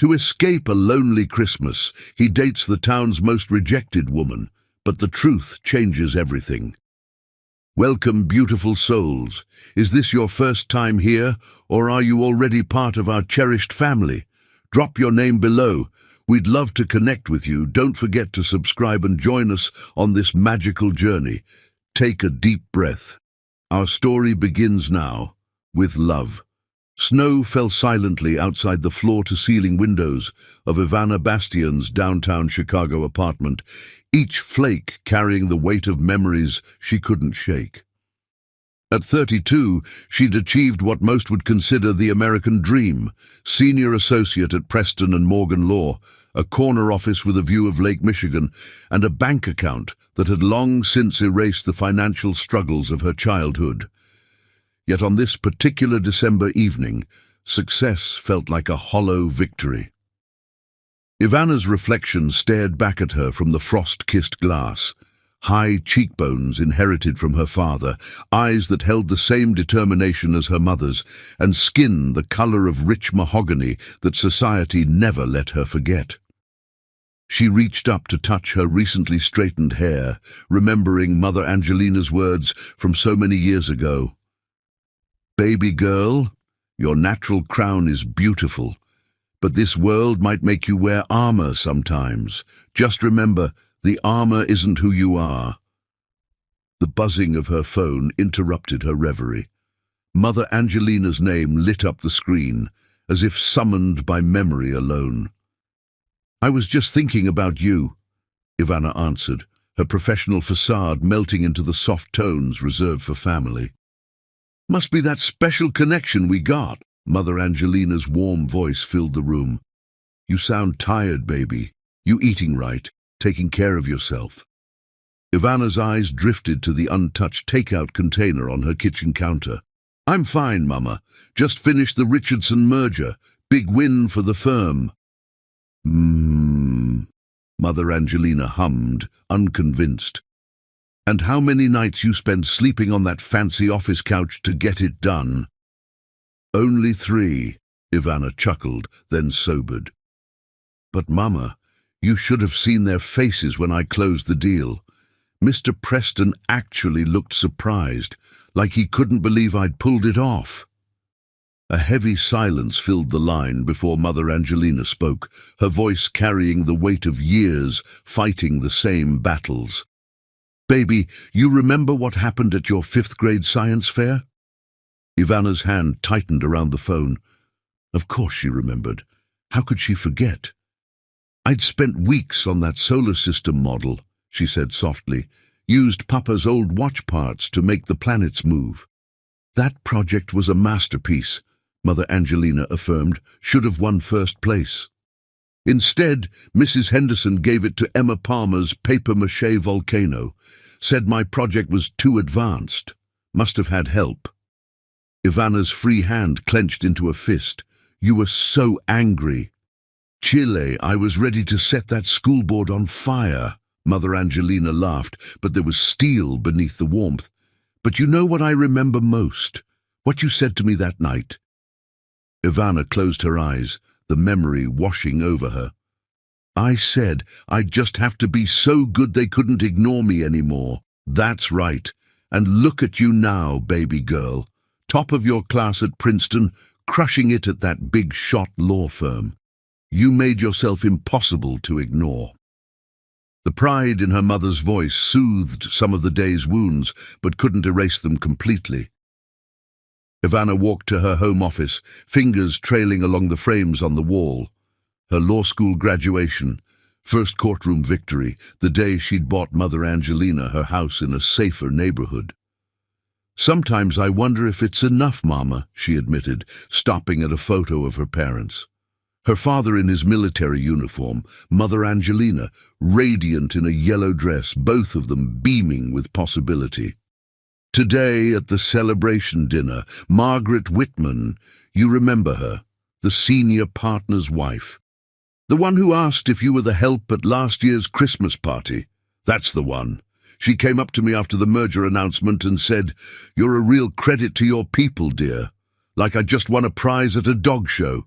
To escape a lonely Christmas, he dates the town's most rejected woman, but the truth changes everything. Welcome, beautiful souls. Is this your first time here, or are you already part of our cherished family? Drop your name below. We'd love to connect with you. Don't forget to subscribe and join us on this magical journey. Take a deep breath. Our story begins now, with love. Snow fell silently outside the floor-to-ceiling windows of Ivana Bastian's downtown Chicago apartment, each flake carrying the weight of memories she couldn't shake. At 32, she'd achieved what most would consider the American dream, senior associate at Preston and Morgan Law, a corner office with a view of Lake Michigan, and a bank account that had long since erased the financial struggles of her childhood. Yet on this particular December evening, success felt like a hollow victory. Ivana's reflection stared back at her from the frost-kissed glass, high cheekbones inherited from her father, eyes that held the same determination as her mother's, and skin the color of rich mahogany that society never let her forget. She reached up to touch her recently straightened hair, remembering Mother Angelina's words from so many years ago. "Baby girl, your natural crown is beautiful, but this world might make you wear armor sometimes. Just remember, the armor isn't who you are." The buzzing of her phone interrupted her reverie. Mother Angelina's name lit up the screen, as if summoned by memory alone. "I was just thinking about you," Ivana answered, her professional facade melting into the soft tones reserved for family. "Must be that special connection we got." Mother Angelina's warm voice filled the room. "You sound tired, baby. You eating right, taking care of yourself?" Ivana's eyes drifted to the untouched takeout container on her kitchen counter. "I'm fine, Mama. Just finished the Richardson merger. Big win for the firm." Mother Angelina hummed, unconvinced. "And how many nights you spend sleeping on that fancy office couch to get it done?" "Only 3, Ivana chuckled, then sobered. "But Mama, you should have seen their faces when I closed the deal. Mr. Preston actually looked surprised, like he couldn't believe I'd pulled it off." A heavy silence filled the line before Mother Angelina spoke, her voice carrying the weight of years fighting the same battles. "Baby, you remember what happened at your 5th grade science fair?" Ivana's hand tightened around the phone. Of course she remembered. How could she forget? "I'd spent weeks on that solar system model," she said softly, "used Papa's old watch parts to make the planets move. That project was a masterpiece," Mother Angelina affirmed, "should have won first place. Instead, Mrs. Henderson gave it to Emma Palmer's papier-mâché volcano, said my project was too advanced, must have had help." Ivana's free hand clenched into a fist. "You were so angry." "Chile, I was ready to set that school board on fire." Mother Angelina laughed, but there was steel beneath the warmth. "But you know what I remember most? What you said to me that night." Ivana closed her eyes, the memory washing over her. "I said I'd just have to be so good they couldn't ignore me anymore." "That's right. And look at you now, baby girl. Top of your class at Princeton, crushing it at that big shot law firm. You made yourself impossible to ignore." The pride in her mother's voice soothed some of the day's wounds, but couldn't erase them completely. Ivana walked to her home office, fingers trailing along the frames on the wall. Her law school graduation, first courtroom victory, the day she'd bought Mother Angelina her house in a safer neighborhood. "Sometimes I wonder if it's enough, Mama," she admitted, stopping at a photo of her parents. Her father in his military uniform, Mother Angelina, radiant in a yellow dress, both of them beaming with possibility. Today at the celebration dinner, Margaret Whitman, you remember her, the senior partner's wife. The one who asked if you were the help at last year's Christmas party. That's the one. She came up to me after the merger announcement and said, "You're a real credit to your people, dear. Like I just won a prize at a dog show."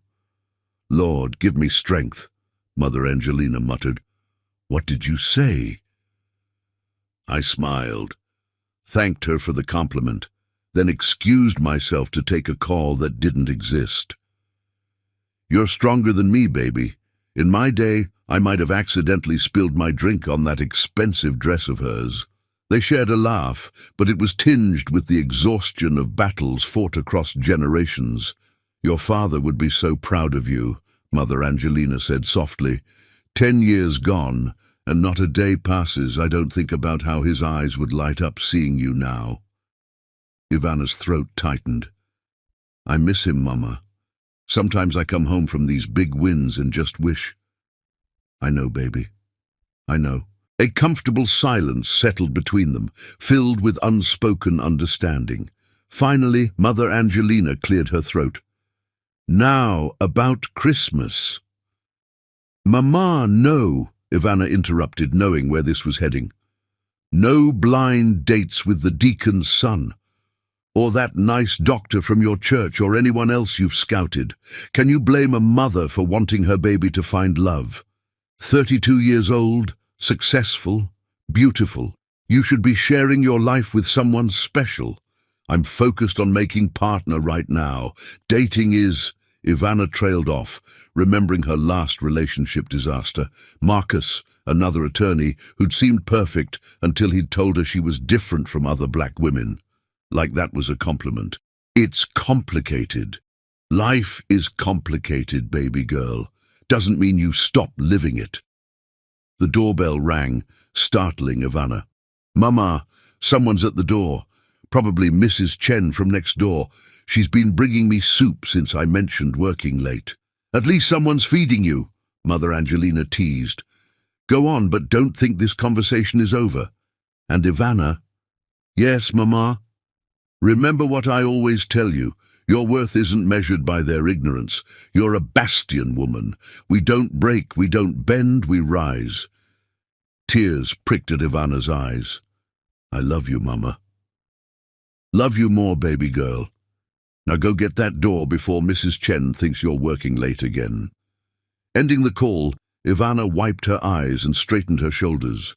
Lord, give me strength, Mother Angelina muttered. What did you say? I smiled, thanked her for the compliment, then excused myself to take a call that didn't exist. You're stronger than me, baby. In my day, I might have accidentally spilled my drink on that expensive dress of hers. They shared a laugh, but it was tinged with the exhaustion of battles fought across generations. Your father would be so proud of you, Mother Angelina said softly. 10 years gone, and not a day passes I don't think about how his eyes would light up seeing you now. Ivana's throat tightened. I miss him, Mama. Sometimes I come home from these big wins and just wish. I know, baby. I know. A comfortable silence settled between them, filled with unspoken understanding. Finally, Mother Angelina cleared her throat. Now, about Christmas. Mama, no, Ivana interrupted, knowing where this was heading. No blind dates with the deacon's son, or that nice doctor from your church, or anyone else you've scouted. Can you blame a mother for wanting her baby to find love? 32 years old, successful, beautiful. You should be sharing your life with someone special. I'm focused on making partner right now. Dating is... Ivana trailed off, remembering her last relationship disaster. Marcus, another attorney, who'd seemed perfect until he'd told her she was different from other black women. Like that was a compliment. It's complicated. Life is complicated, baby girl. Doesn't mean you stop living it. The doorbell rang, startling Ivana. Mama, someone's at the door. Probably Mrs. Chen from next door. She's been bringing me soup since I mentioned working late. At least someone's feeding you, Mother Angelina teased. Go on, but don't think this conversation is over. And Ivana? Yes, Mama? Remember what I always tell you. Your worth isn't measured by their ignorance. You're a bastion woman. We don't break, we don't bend, we rise. Tears pricked at Ivana's eyes. I love you, Mama. Love you more, baby girl. Now go get that door before Mrs. Chen thinks you're working late again. Ending the call, Ivana wiped her eyes and straightened her shoulders.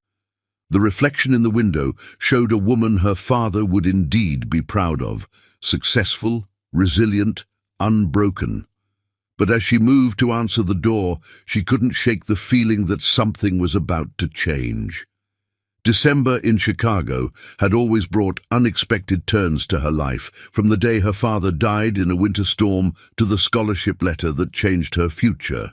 The reflection in the window showed a woman her father would indeed be proud of, successful, resilient, unbroken. But as she moved to answer the door, she couldn't shake the feeling that something was about to change. December in Chicago had always brought unexpected turns to her life, from the day her father died in a winter storm to the scholarship letter that changed her future.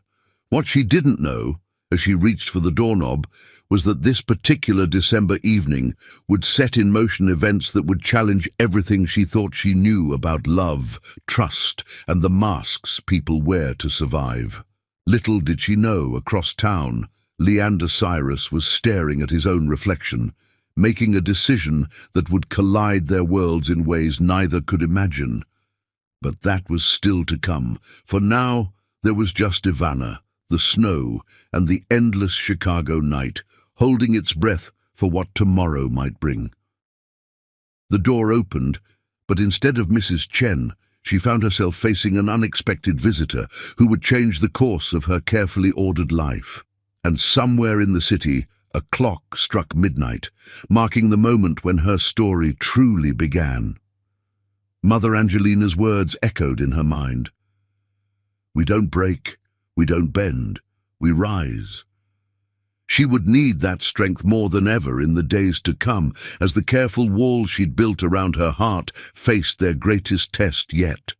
What she didn't know, as she reached for the doorknob, was that this particular December evening would set in motion events that would challenge everything she thought she knew about love, trust, and the masks people wear to survive. Little did she know, across town, Leander Cyrus was staring at his own reflection, making a decision that would collide their worlds in ways neither could imagine. But that was still to come, for now there was just Ivana, the snow, and the endless Chicago night, holding its breath for what tomorrow might bring. The door opened, but instead of Mrs. Chen, she found herself facing an unexpected visitor who would change the course of her carefully ordered life. And somewhere in the city, a clock struck midnight, marking the moment when her story truly began. Mother Angelina's words echoed in her mind. We don't break, we don't bend, we rise. She would need that strength more than ever in the days to come, as the careful walls she'd built around her heart faced their greatest test yet.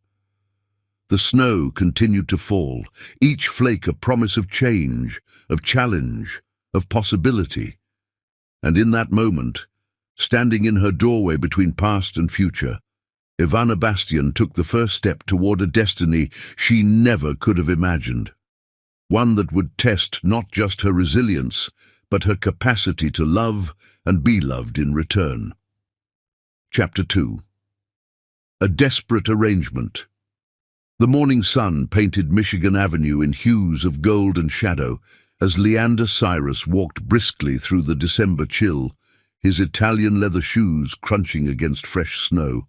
The snow continued to fall, each flake a promise of change, of challenge, of possibility. And in that moment, standing in her doorway between past and future, Ivana Bastian took the first step toward a destiny she never could have imagined. One that would test not just her resilience, but her capacity to love and be loved in return. Chapter 2. A desperate arrangement. The morning sun painted Michigan Avenue in hues of gold and shadow as Leander Cyrus walked briskly through the December chill, his Italian leather shoes crunching against fresh snow.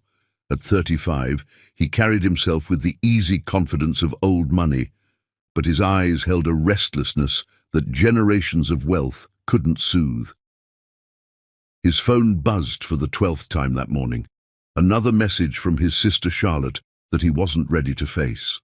At 35, he carried himself with the easy confidence of old money, but his eyes held a restlessness that generations of wealth couldn't soothe. His phone buzzed for the 12th time that morning, another message from his sister Charlotte that he wasn't ready to face.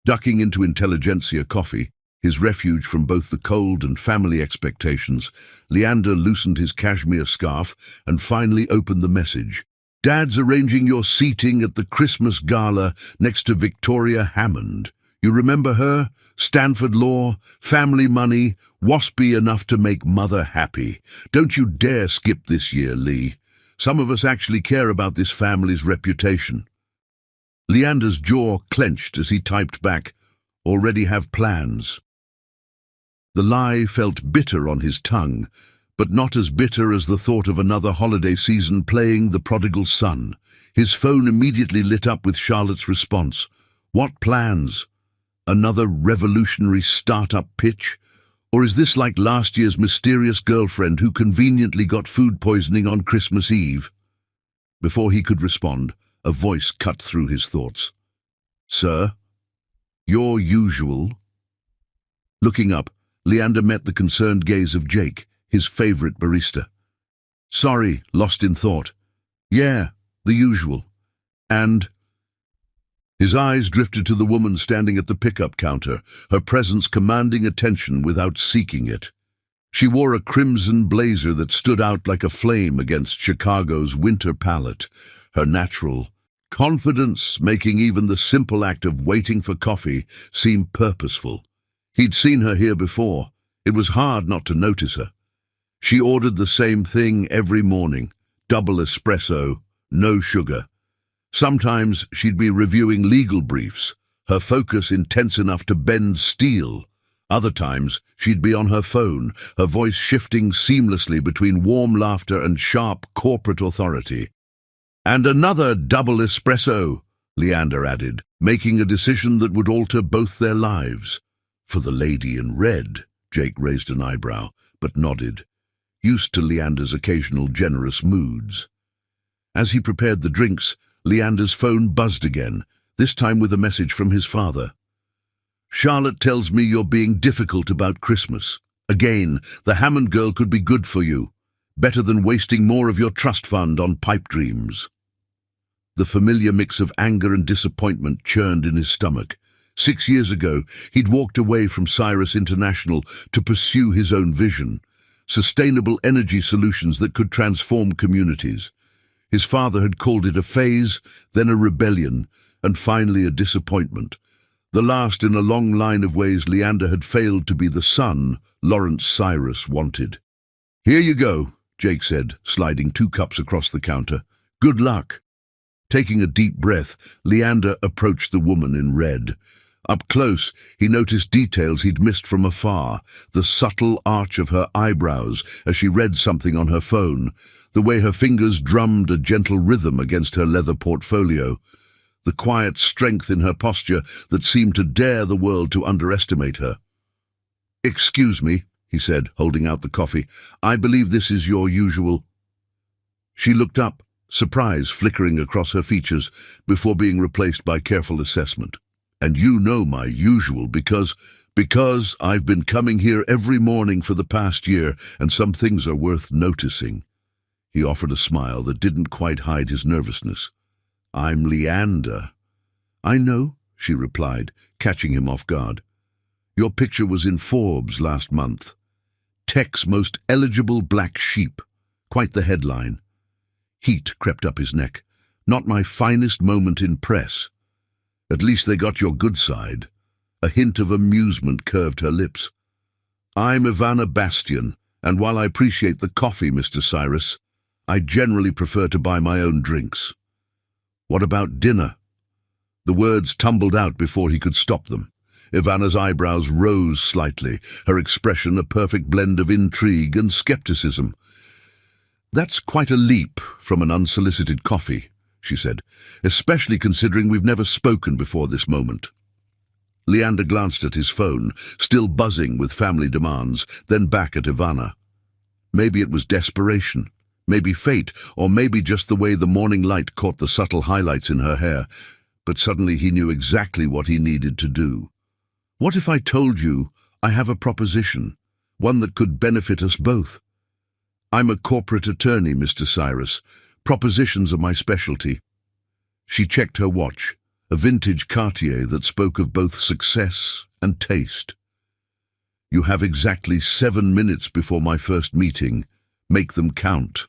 Ducking into Intelligentsia coffee, his refuge from both the cold and family expectations, Leander loosened his cashmere scarf and finally opened the message. "Dad's arranging your seating at the Christmas gala next to Victoria Hammond. You remember her? Stanford Law, family money, waspy enough to make Mother happy. Don't you dare skip this year, Lee. Some of us actually care about this family's reputation." Leander's jaw clenched as he typed back, "Already have plans." The lie felt bitter on his tongue, but not as bitter as the thought of another holiday season playing the prodigal son. His phone immediately lit up with Charlotte's response. "What plans? Another revolutionary startup pitch? Or is this like last year's mysterious girlfriend who conveniently got food poisoning on Christmas Eve?" Before he could respond, a voice cut through his thoughts. "Sir? Your usual?" Looking up, Leander met the concerned gaze of Jake, his favorite barista. "Sorry, lost in thought. Yeah, the usual. And—" His eyes drifted to the woman standing at the pickup counter, her presence commanding attention without seeking it. She wore a crimson blazer that stood out like a flame against Chicago's winter palette, her natural confidence making even the simple act of waiting for coffee seem purposeful. He'd seen her here before. It was hard not to notice her. She ordered the same thing every morning, double espresso, no sugar. Sometimes she'd be reviewing legal briefs, her focus intense enough to bend steel. Other times she'd be on her phone, her voice shifting seamlessly between warm laughter and sharp corporate authority. "And another double espresso," Leander added, making a decision that would alter both their lives. "For the lady in red," Jake raised an eyebrow, but nodded, used to Leander's occasional generous moods. As he prepared the drinks, Leander's phone buzzed again, this time with a message from his father. "Charlotte tells me you're being difficult about Christmas. Again, the Hammond girl could be good for you. Better than wasting more of your trust fund on pipe dreams." The familiar mix of anger and disappointment churned in his stomach. 6 years ago, he'd walked away from Cyrus International to pursue his own vision, sustainable energy solutions that could transform communities. His father had called it a phase, then a rebellion, and finally a disappointment. The last in a long line of ways Leander had failed to be the son Lawrence Cyrus wanted. "Here you go," Jake said, sliding 2 cups across the counter. "Good luck." Taking a deep breath, Leander approached the woman in red. Up close, he noticed details he'd missed from afar, the subtle arch of her eyebrows as she read something on her phone, the way her fingers drummed a gentle rhythm against her leather portfolio, the quiet strength in her posture that seemed to dare the world to underestimate her. "Excuse me," he said, holding out the coffee. "I believe this is your usual—" She looked up, surprise flickering across her features before being replaced by careful assessment. "And you know my usual because I've been coming here every morning for the past year, and some things are worth noticing." He offered a smile that didn't quite hide his nervousness. "I'm Leander." "I know," she replied, catching him off guard. "Your picture was in Forbes last month. Tech's most eligible black sheep. Quite the headline." Heat crept up his neck. "Not my finest moment in press." "At least they got your good side." A hint of amusement curved her lips. "I'm Ivana Bastian, and while I appreciate the coffee, Mr. Cyrus, I generally prefer to buy my own drinks." "What about dinner?" The words tumbled out before he could stop them. Ivana's eyebrows rose slightly, her expression a perfect blend of intrigue and skepticism. "That's quite a leap from an unsolicited coffee," she said, "especially considering we've never spoken before this moment." Leander glanced at his phone, still buzzing with family demands, then back at Ivana. Maybe it was desperation, maybe fate, or maybe just the way the morning light caught the subtle highlights in her hair, but suddenly he knew exactly what he needed to do. What if I told you I have a proposition, one that could benefit us both? I'm a corporate attorney, Mr. Cyrus. Propositions are my specialty. She checked her watch, a vintage Cartier that spoke of both success and taste. You have exactly 7 minutes before my first meeting. Make them count.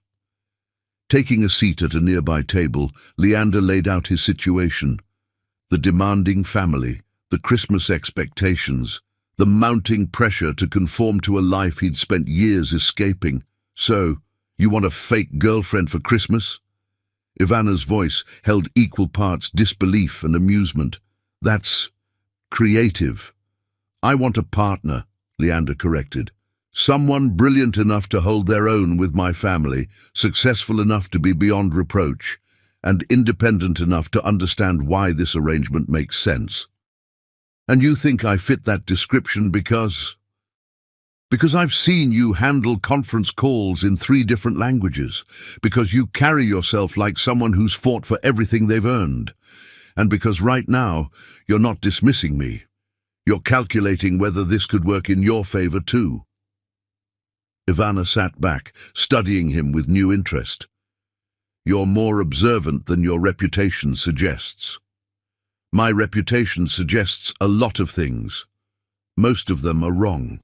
Taking a seat at a nearby table, Leander laid out his situation. The demanding family, the Christmas expectations, the mounting pressure to conform to a life he'd spent years escaping. So, you want a fake girlfriend for Christmas? Ivana's voice held equal parts disbelief and amusement. That's creative. I want a partner, Leander corrected. Someone brilliant enough to hold their own with my family, successful enough to be beyond reproach, and independent enough to understand why this arrangement makes sense. And you think I fit that description because I've seen you handle conference calls in 3 different languages, because you carry yourself like someone who's fought for everything they've earned, and because right now you're not dismissing me. You're calculating whether this could work in your favor too. Ivana sat back, studying him with new interest. You're more observant than your reputation suggests. My reputation suggests a lot of things. Most of them are wrong.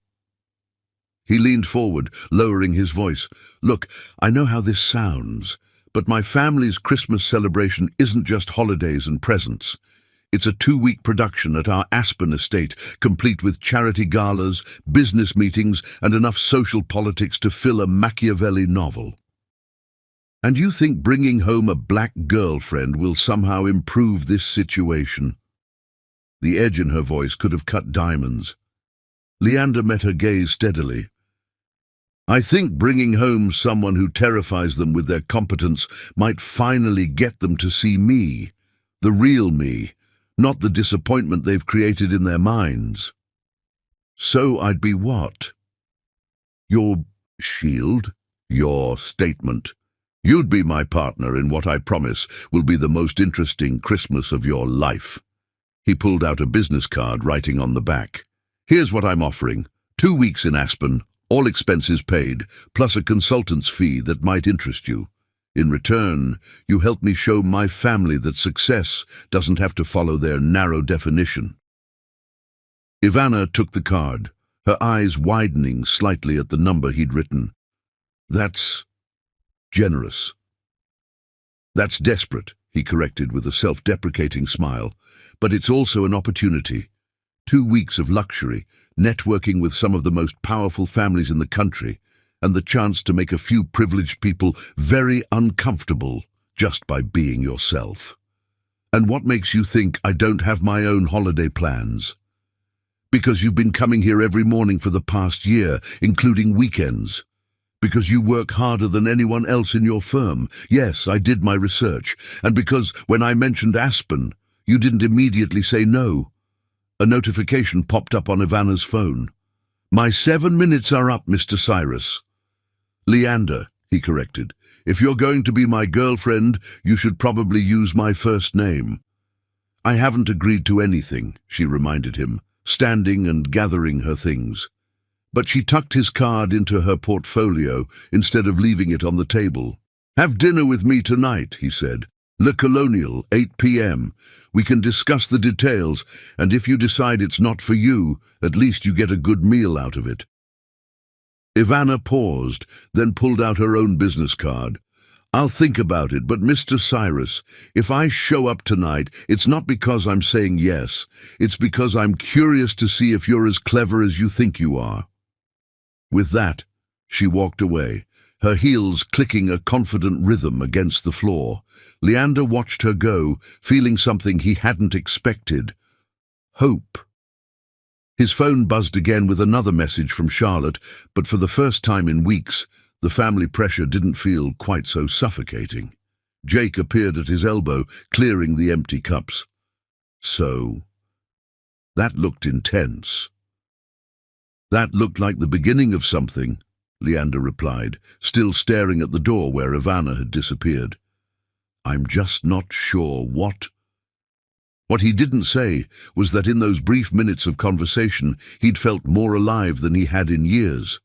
He leaned forward, lowering his voice. Look, I know how this sounds, but my family's Christmas celebration isn't just holidays and presents. It's a 2-week production at our Aspen estate, complete with charity galas, business meetings, and enough social politics to fill a Machiavelli novel. And you think bringing home a black girlfriend will somehow improve this situation? The edge in her voice could have cut diamonds. Leander met her gaze steadily. I think bringing home someone who terrifies them with their competence might finally get them to see me, the real me, not the disappointment they've created in their minds. So I'd be what? Your shield? Your statement. You'd be my partner in what I promise will be the most interesting Christmas of your life. He pulled out a business card, writing on the back. Here's what I'm offering. 2 weeks in Aspen, all expenses paid, plus a consultant's fee that might interest you. In return, you help me show my family that success doesn't have to follow their narrow definition. Ivana took the card, her eyes widening slightly at the number he'd written. That's generous. That's desperate, he corrected with a self-deprecating smile, but it's also an opportunity. 2 weeks of luxury, networking with some of the most powerful families in the country, and the chance to make a few privileged people very uncomfortable just by being yourself. And what makes you think I don't have my own holiday plans? Because you've been coming here every morning for the past year, including weekends. Because you work harder than anyone else in your firm. Yes, I did my research. And because when I mentioned Aspen, you didn't immediately say no. A notification popped up on Ivana's phone. My 7 minutes are up, Mr. Cyrus. Leander, he corrected. If you're going to be my girlfriend, you should probably use my first name. I haven't agreed to anything, she reminded him, standing and gathering her things. But she tucked his card into her portfolio instead of leaving it on the table. Have dinner with me tonight, he said. Le Colonial, 8 p.m. We can discuss the details, and if you decide it's not for you, at least you get a good meal out of it. Ivana paused, then pulled out her own business card. I'll think about it, but Mr. Cyrus, if I show up tonight, it's not because I'm saying yes. It's because I'm curious to see if you're as clever as you think you are. With that, she walked away, her heels clicking a confident rhythm against the floor. Leander watched her go, feeling something he hadn't expected. Hope. His phone buzzed again with another message from Charlotte, but for the first time in weeks, the family pressure didn't feel quite so suffocating. Jake appeared at his elbow, clearing the empty cups. So, that looked intense. That looked like the beginning of something, Leander replied, still staring at the door where Ivana had disappeared. I'm just not sure what. What he didn't say was that in those brief minutes of conversation, he'd felt more alive than he had in years.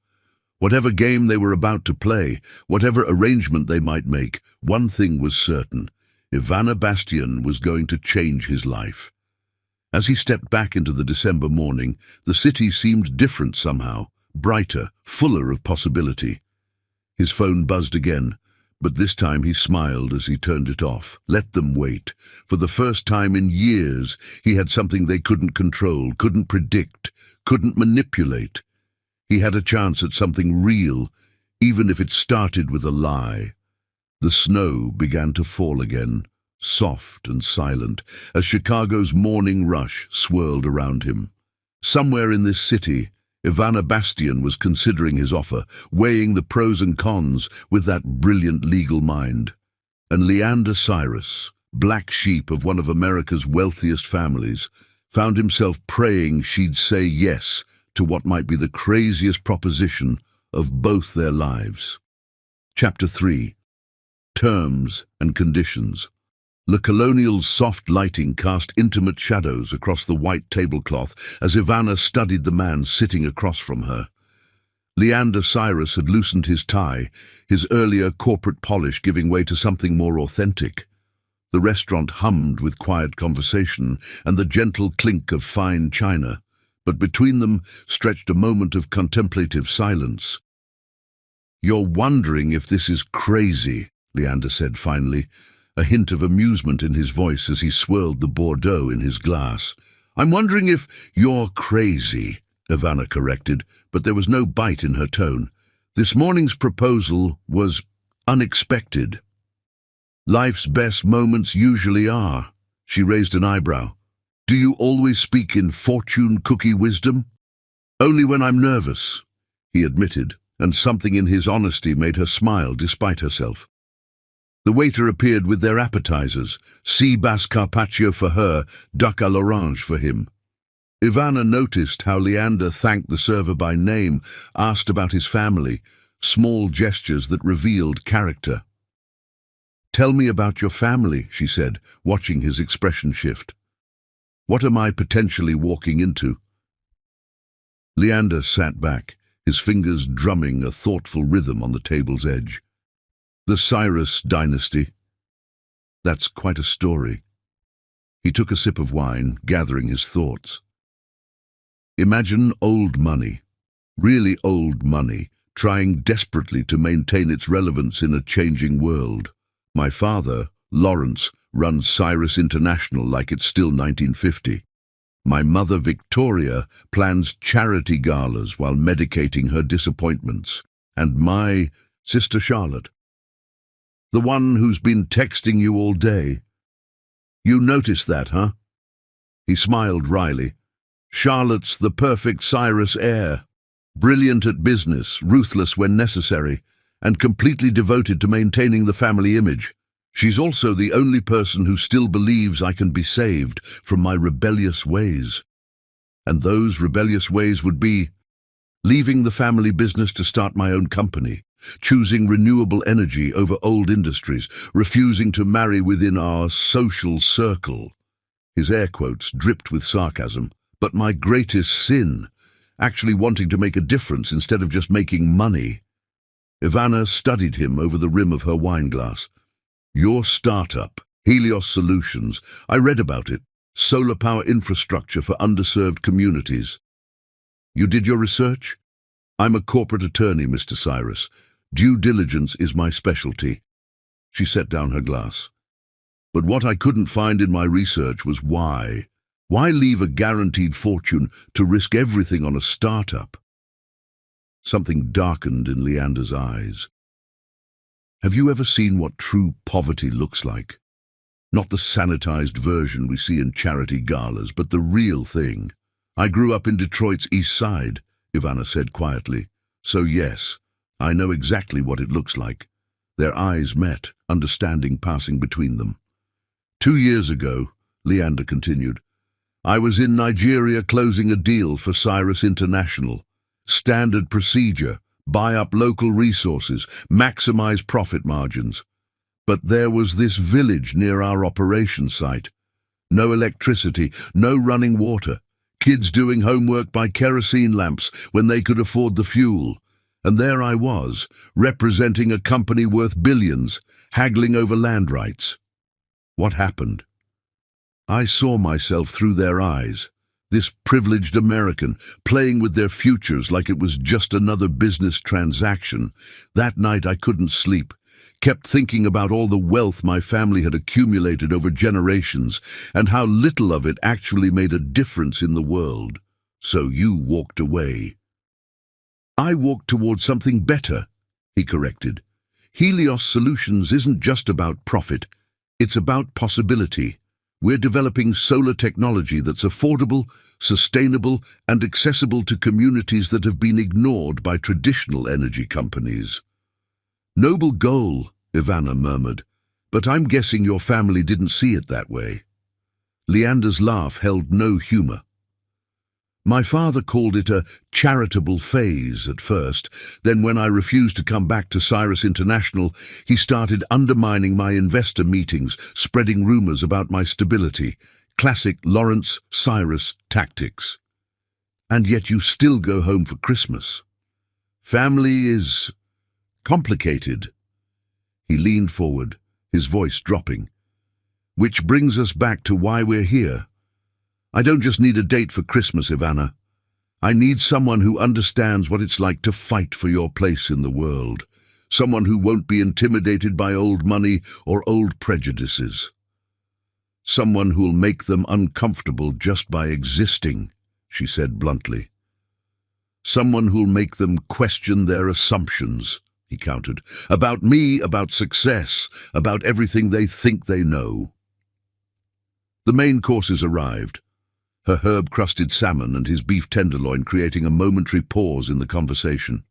Whatever game they were about to play, whatever arrangement they might make, one thing was certain: Ivana Bastian was going to change his life. As he stepped back into the December morning, the city seemed different somehow, brighter, fuller of possibility. His phone buzzed again, but this time he smiled as he turned it off. Let them wait. For the first time in years, he had something they couldn't control, couldn't predict, couldn't manipulate. He had a chance at something real, even if it started with a lie. The snow began to fall again, soft and silent, as Chicago's morning rush swirled around him. Somewhere in this city, Ivana Bastian was considering his offer, weighing the pros and cons with that brilliant legal mind. And Leander Cyrus, black sheep of one of America's wealthiest families, found himself praying she'd say yes to what might be the craziest proposition of both their lives. Chapter 3. Terms and Conditions. Le Colonial's soft lighting cast intimate shadows across the white tablecloth as Ivana studied the man sitting across from her. Leander Cyrus had loosened his tie, his earlier corporate polish giving way to something more authentic. The restaurant hummed with quiet conversation and the gentle clink of fine china, but between them stretched a moment of contemplative silence. "You're wondering if this is crazy," Leander said finally, a hint of amusement in his voice as he swirled the Bordeaux in his glass. "I'm wondering if you're crazy," Ivana corrected, but there was no bite in her tone. This morning's proposal was unexpected. "Life's best moments usually are." She raised an eyebrow. "Do you always speak in fortune cookie wisdom?" "Only when I'm nervous," he admitted, and something in his honesty made her smile despite herself. The waiter appeared with their appetizers, sea bass carpaccio for her, duck à l'orange for him. Ivana noticed how Leander thanked the server by name, asked about his family, small gestures that revealed character. "Tell me about your family," she said, watching his expression shift. "What am I potentially walking into?" Leander sat back, his fingers drumming a thoughtful rhythm on the table's edge. "The Cyrus dynasty. That's quite a story." He took a sip of wine, gathering his thoughts. "Imagine old money, really old money, trying desperately to maintain its relevance in a changing world. My father, Lawrence, runs Cyrus International like it's still 1950. My mother, Victoria, plans charity galas while medicating her disappointments. And my sister Charlotte, the one who's been texting you all day. You noticed that, huh?" He smiled wryly. "Charlotte's the perfect Cyrus heir. Brilliant at business, ruthless when necessary, and completely devoted to maintaining the family image. She's also the only person who still believes I can be saved from my rebellious ways. And those rebellious ways would be leaving the family business to start my own company, choosing renewable energy over old industries, refusing to marry within our social circle." His air quotes dripped with sarcasm. "But my greatest sin, actually wanting to make a difference instead of just making money." Ivana studied him over the rim of her wine glass. "Your startup, Helios Solutions, I read about it. Solar power infrastructure for underserved communities. You did your research?" "I'm a corporate attorney, Mr. Cyrus. Due diligence is my specialty." She set down her glass. "But what I couldn't find in my research was why. Why leave a guaranteed fortune to risk everything on a startup?" Something darkened in Leander's eyes. "Have you ever seen what true poverty looks like? Not the sanitized version we see in charity galas, but the real thing. I grew up in Detroit's East Side," Ivana said quietly. "So yes, I know exactly what it looks like." Their eyes met, understanding passing between them. 2 years ago," Leander continued, "I was in Nigeria closing a deal for Cyrus International. Standard procedure, buy up local resources, maximize profit margins. But there was this village near our operation site. No electricity, no running water. Kids doing homework by kerosene lamps when they could afford the fuel. And there I was, representing a company worth billions, haggling over land rights. What happened? I saw myself through their eyes. This privileged American, playing with their futures like it was just another business transaction. That night I couldn't sleep. Kept thinking about all the wealth my family had accumulated over generations and how little of it actually made a difference in the world. So you walked away. I walked towards something better, he corrected. Helios Solutions isn't just about profit, it's about possibility. We're developing solar technology that's affordable, sustainable, and accessible to communities that have been ignored by traditional energy companies. Noble goal, Ivana murmured, but I'm guessing your family didn't see it that way. Leander's laugh held no humor. My father called it a charitable phase at first. Then when I refused to come back to Cyrus International, he started undermining my investor meetings, spreading rumors about my stability. Classic Lawrence Cyrus tactics. And yet you still go home for Christmas. Family is complicated. He leaned forward, his voice dropping. Which brings us back to why we're here. I don't just need a date for Christmas, Ivana. I need someone who understands what it's like to fight for your place in the world. Someone who won't be intimidated by old money or old prejudices. Someone who'll make them uncomfortable just by existing, she said bluntly. Someone who'll make them question their assumptions, he countered. About me, about success, about everything they think they know. The main courses arrived. Her herb-crusted salmon and his beef tenderloin creating a momentary pause in the conversation.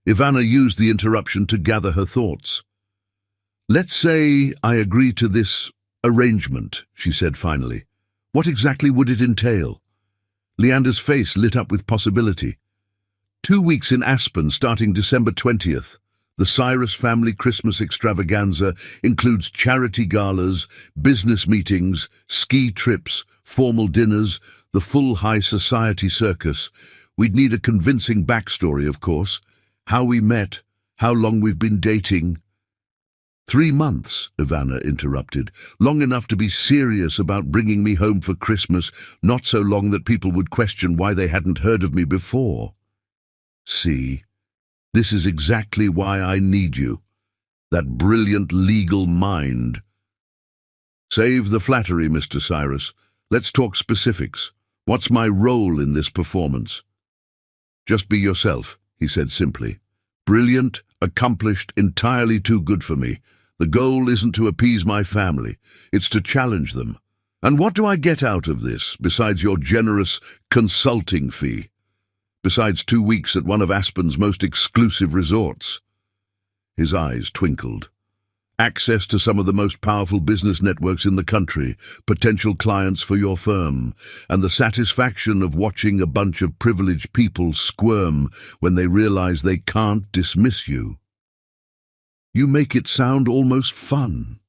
Ivana used the interruption to gather her thoughts. Let's say I agree to this arrangement, she said finally. What exactly would it entail? Leander's face lit up with possibility. 2 weeks in Aspen starting December 20th. The Cyrus family Christmas extravaganza includes charity galas, business meetings, ski trips, formal dinners, the full high society circus. We'd need a convincing backstory, of course. How we met, how long we've been dating. 3 months, Ivana interrupted. Long enough to be serious about bringing me home for Christmas, not so long that people would question why they hadn't heard of me before. See? This is exactly why I need you. That brilliant legal mind. Save the flattery, Mr. Cyrus. Let's talk specifics. What's my role in this performance? Just be yourself, he said simply. Brilliant, accomplished, entirely too good for me. The goal isn't to appease my family. It's to challenge them. And what do I get out of this, besides your generous consulting fee? Besides 2 weeks at one of Aspen's most exclusive resorts. His eyes twinkled. Access to some of the most powerful business networks in the country, potential clients for your firm, and the satisfaction of watching a bunch of privileged people squirm when they realize they can't dismiss you. You make it sound almost fun.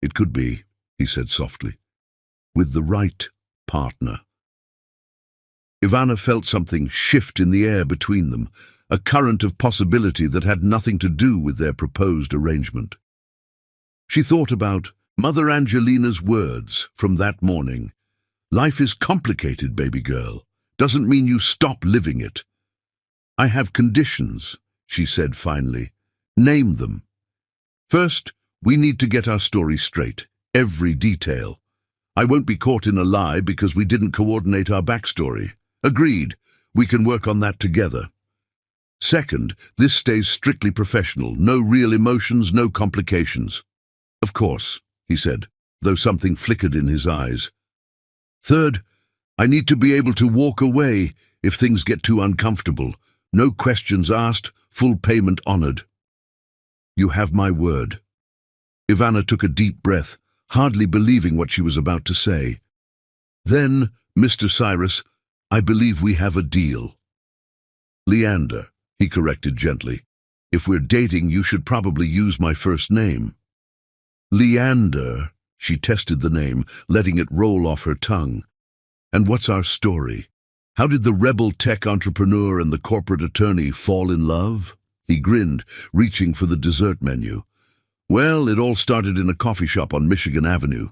It could be, he said softly, with the right partner. Ivana felt something shift in the air between them, a current of possibility that had nothing to do with their proposed arrangement. She thought about Mother Angelina's words from that morning. Life is complicated, baby girl. Doesn't mean you stop living it. I have conditions, she said finally. Name them. First, we need to get our story straight, every detail. I won't be caught in a lie because we didn't coordinate our backstory. Agreed, we can work on that together. Second, this stays strictly professional, no real emotions, no complications. Of course, he said, though something flickered in his eyes. Third, I need to be able to walk away if things get too uncomfortable. No questions asked, full payment honored. You have my word. Ivana took a deep breath, hardly believing what she was about to say. Then, Mr. Cyrus, I believe we have a deal. Leander, he corrected gently. If we're dating, you should probably use my first name. Leander, She tested the name, letting it roll off her tongue. And what's our story? How did the rebel tech entrepreneur and the corporate attorney fall in love? He grinned, reaching for the dessert menu. Well, it all started in a coffee shop on Michigan Avenue.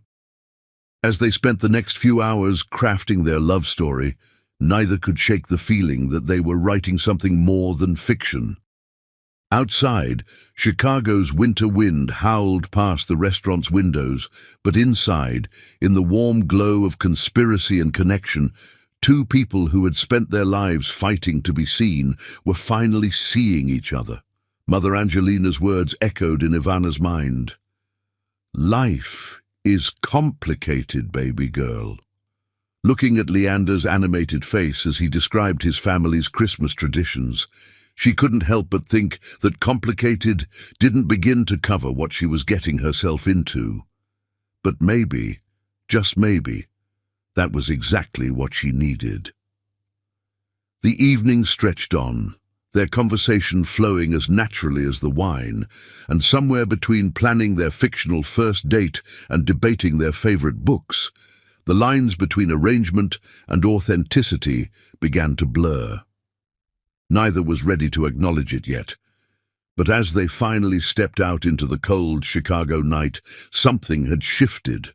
As they spent the next few hours crafting their love story, neither could shake the feeling that they were writing something more than fiction. Outside, Chicago's winter wind howled past the restaurant's windows, but inside, in the warm glow of conspiracy and connection, two people who had spent their lives fighting to be seen were finally seeing each other. Mother Angelina's words echoed in Ivana's mind. Life is complicated, baby girl. Looking at Leander's animated face as he described his family's Christmas traditions, she couldn't help but think that complicated didn't begin to cover what she was getting herself into. But maybe, just maybe, that was exactly what she needed. The evening stretched on, their conversation flowing as naturally as the wine, and somewhere between planning their fictional first date and debating their favorite books, the lines between arrangement and authenticity began to blur. Neither was ready to acknowledge it yet, but as they finally stepped out into the cold Chicago night, something had shifted.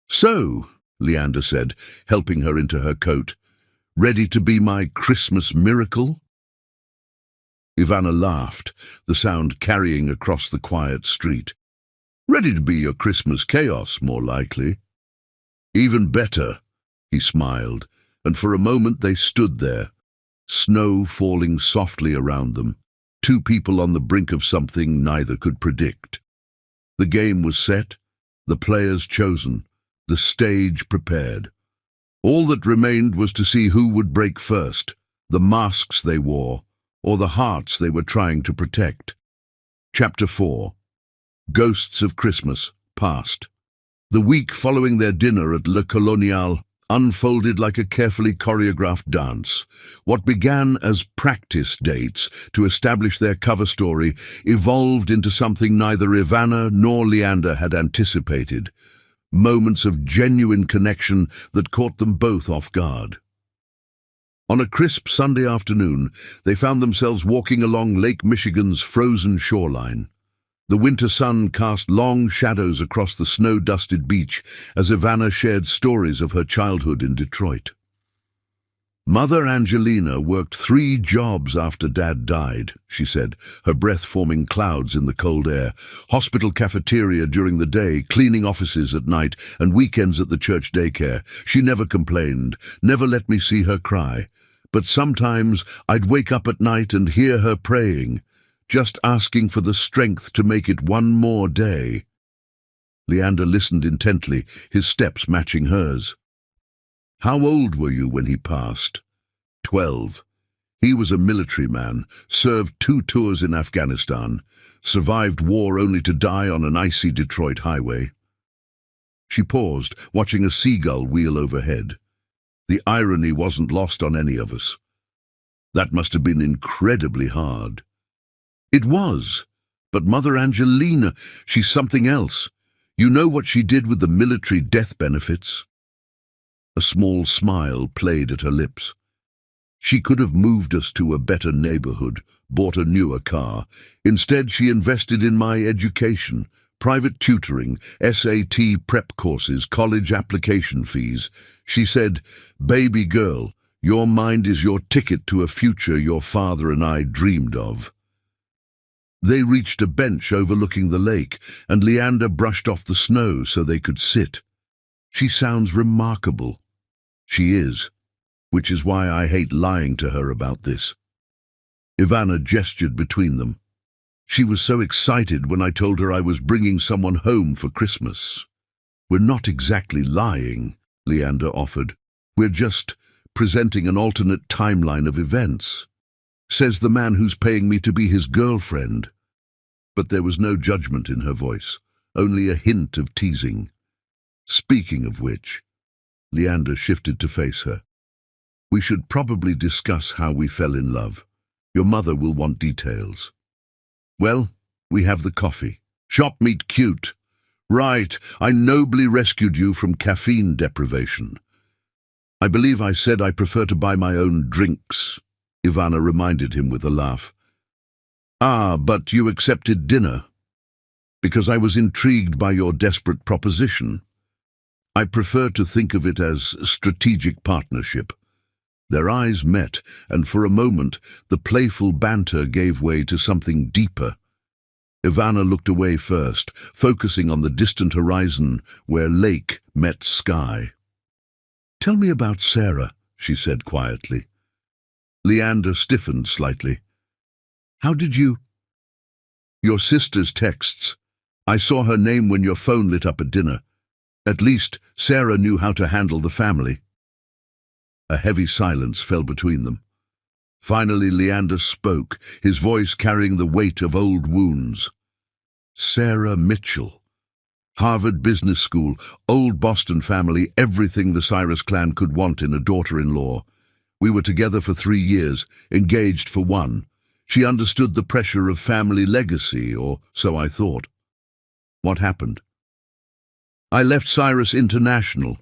"So," Leander said, helping her into her coat, "ready to be my Christmas miracle?" Ivana laughed, the sound carrying across the quiet street. "Ready to be your Christmas chaos, more likely." "Even better," he smiled, and for a moment they stood there, snow falling softly around them, two people on the brink of something neither could predict. The game was set, the players chosen, the stage prepared. All that remained was to see who would break first, the masks they wore, or the hearts they were trying to protect. Chapter 4. Ghosts of Christmas, Past. The week following their dinner at Le Colonial unfolded like a carefully choreographed dance. What began as practice dates to establish their cover story evolved into something neither Ivana nor Leander had anticipated. Moments of genuine connection that caught them both off guard. On a crisp Sunday afternoon, they found themselves walking along Lake Michigan's frozen shoreline. The winter sun cast long shadows across the snow-dusted beach as Ivana shared stories of her childhood in Detroit. "Mother Angelina worked 3 jobs after Dad died," she said, her breath forming clouds in the cold air. "Hospital cafeteria during the day, cleaning offices at night, and weekends at the church daycare. She never complained, never let me see her cry. But sometimes I'd wake up at night and hear her praying, just asking for the strength to make it one more day." Leander listened intently, his steps matching hers. "How old were you when he passed?" 12. He was a military man, served 2 tours in Afghanistan, survived war only to die on an icy Detroit highway. She paused, watching a seagull wheel overhead. The irony wasn't lost on any of us. That must have been incredibly hard. It was, but Mother Angelina, she's something else. You know what she did with the military death benefits? A small smile played at her lips. She could have moved us to a better neighborhood, bought a newer car. Instead, she invested in my education, private tutoring, SAT prep courses, college application fees. She said, "Baby girl, your mind is your ticket to a future your father and I dreamed of." They reached a bench overlooking the lake, and Leander brushed off the snow so they could sit. "She sounds remarkable." "She is, which is why I hate lying to her about this." Ivana gestured between them. "She was so excited when I told her I was bringing someone home for Christmas." "We're not exactly lying," Leander offered. "We're just presenting an alternate timeline of events. Says the man who's paying me to be his girlfriend." But there was no judgment in her voice, only a hint of teasing. "Speaking of which," Leander shifted to face her, "we should probably discuss how we fell in love. Your mother will want details." "Well, we have the coffee. Shop meet cute. Right, I nobly rescued you from caffeine deprivation. I believe I said I prefer to buy my own drinks, Ivana reminded him with a laugh. Ah, but you accepted dinner. Because I was intrigued by your desperate proposition. I prefer to think of it as strategic partnership. Their eyes met, and for a moment the playful banter gave way to something deeper. Ivana looked away first, focusing on the distant horizon where lake met sky. "Tell me about Sarah," she said quietly. Leander stiffened slightly. "How did you—" "Your sister's texts. I saw her name when your phone lit up at dinner. At least Sarah knew how to handle the family." A heavy silence fell between them. Finally Leander spoke, his voice carrying the weight of old wounds. "Sarah Mitchell. Harvard Business School, old Boston family, everything the Cyrus clan could want in a daughter-in-law. We were together for 3 years, engaged for 1. She understood the pressure of family legacy, or so I thought." "What happened?" "I left Cyrus International.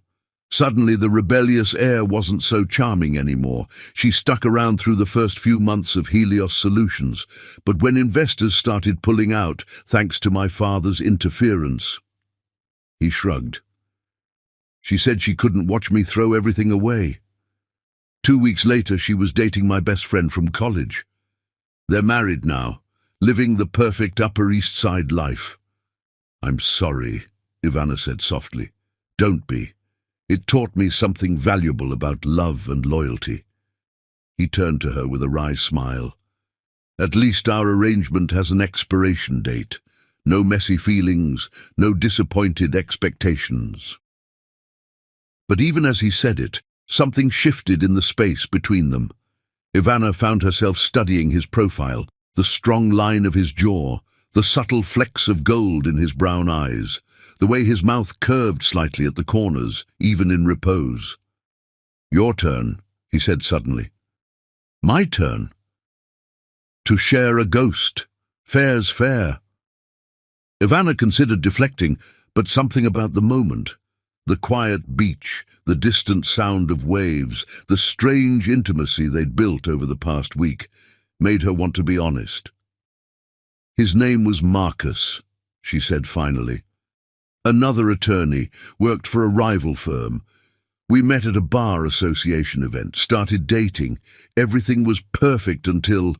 Suddenly the rebellious heir wasn't so charming anymore. She stuck around through the first few months of Helios Solutions, but when investors started pulling out, thanks to my father's interference..." He shrugged. "She said she couldn't watch me throw everything away. 2 weeks later she was dating my best friend from college. They're married now, living the perfect Upper East Side life." "I'm sorry," Ivana said softly. "Don't be. It taught me something valuable about love and loyalty." He turned to her with a wry smile. "At least our arrangement has an expiration date. No messy feelings, no disappointed expectations." But even as he said it, something shifted in the space between them. Ivana found herself studying his profile, the strong line of his jaw, the subtle flecks of gold in his brown eyes, the way his mouth curved slightly at the corners, even in repose. "Your turn," he said suddenly. "My turn?" "To share a ghost. Fair's fair." Ivana considered deflecting, but something about the moment, the quiet beach, the distant sound of waves, the strange intimacy they'd built over the past week, made her want to be honest. "His name was Marcus," she said finally. "Another attorney, worked for a rival firm. We met at a bar association event, started dating. Everything was perfect until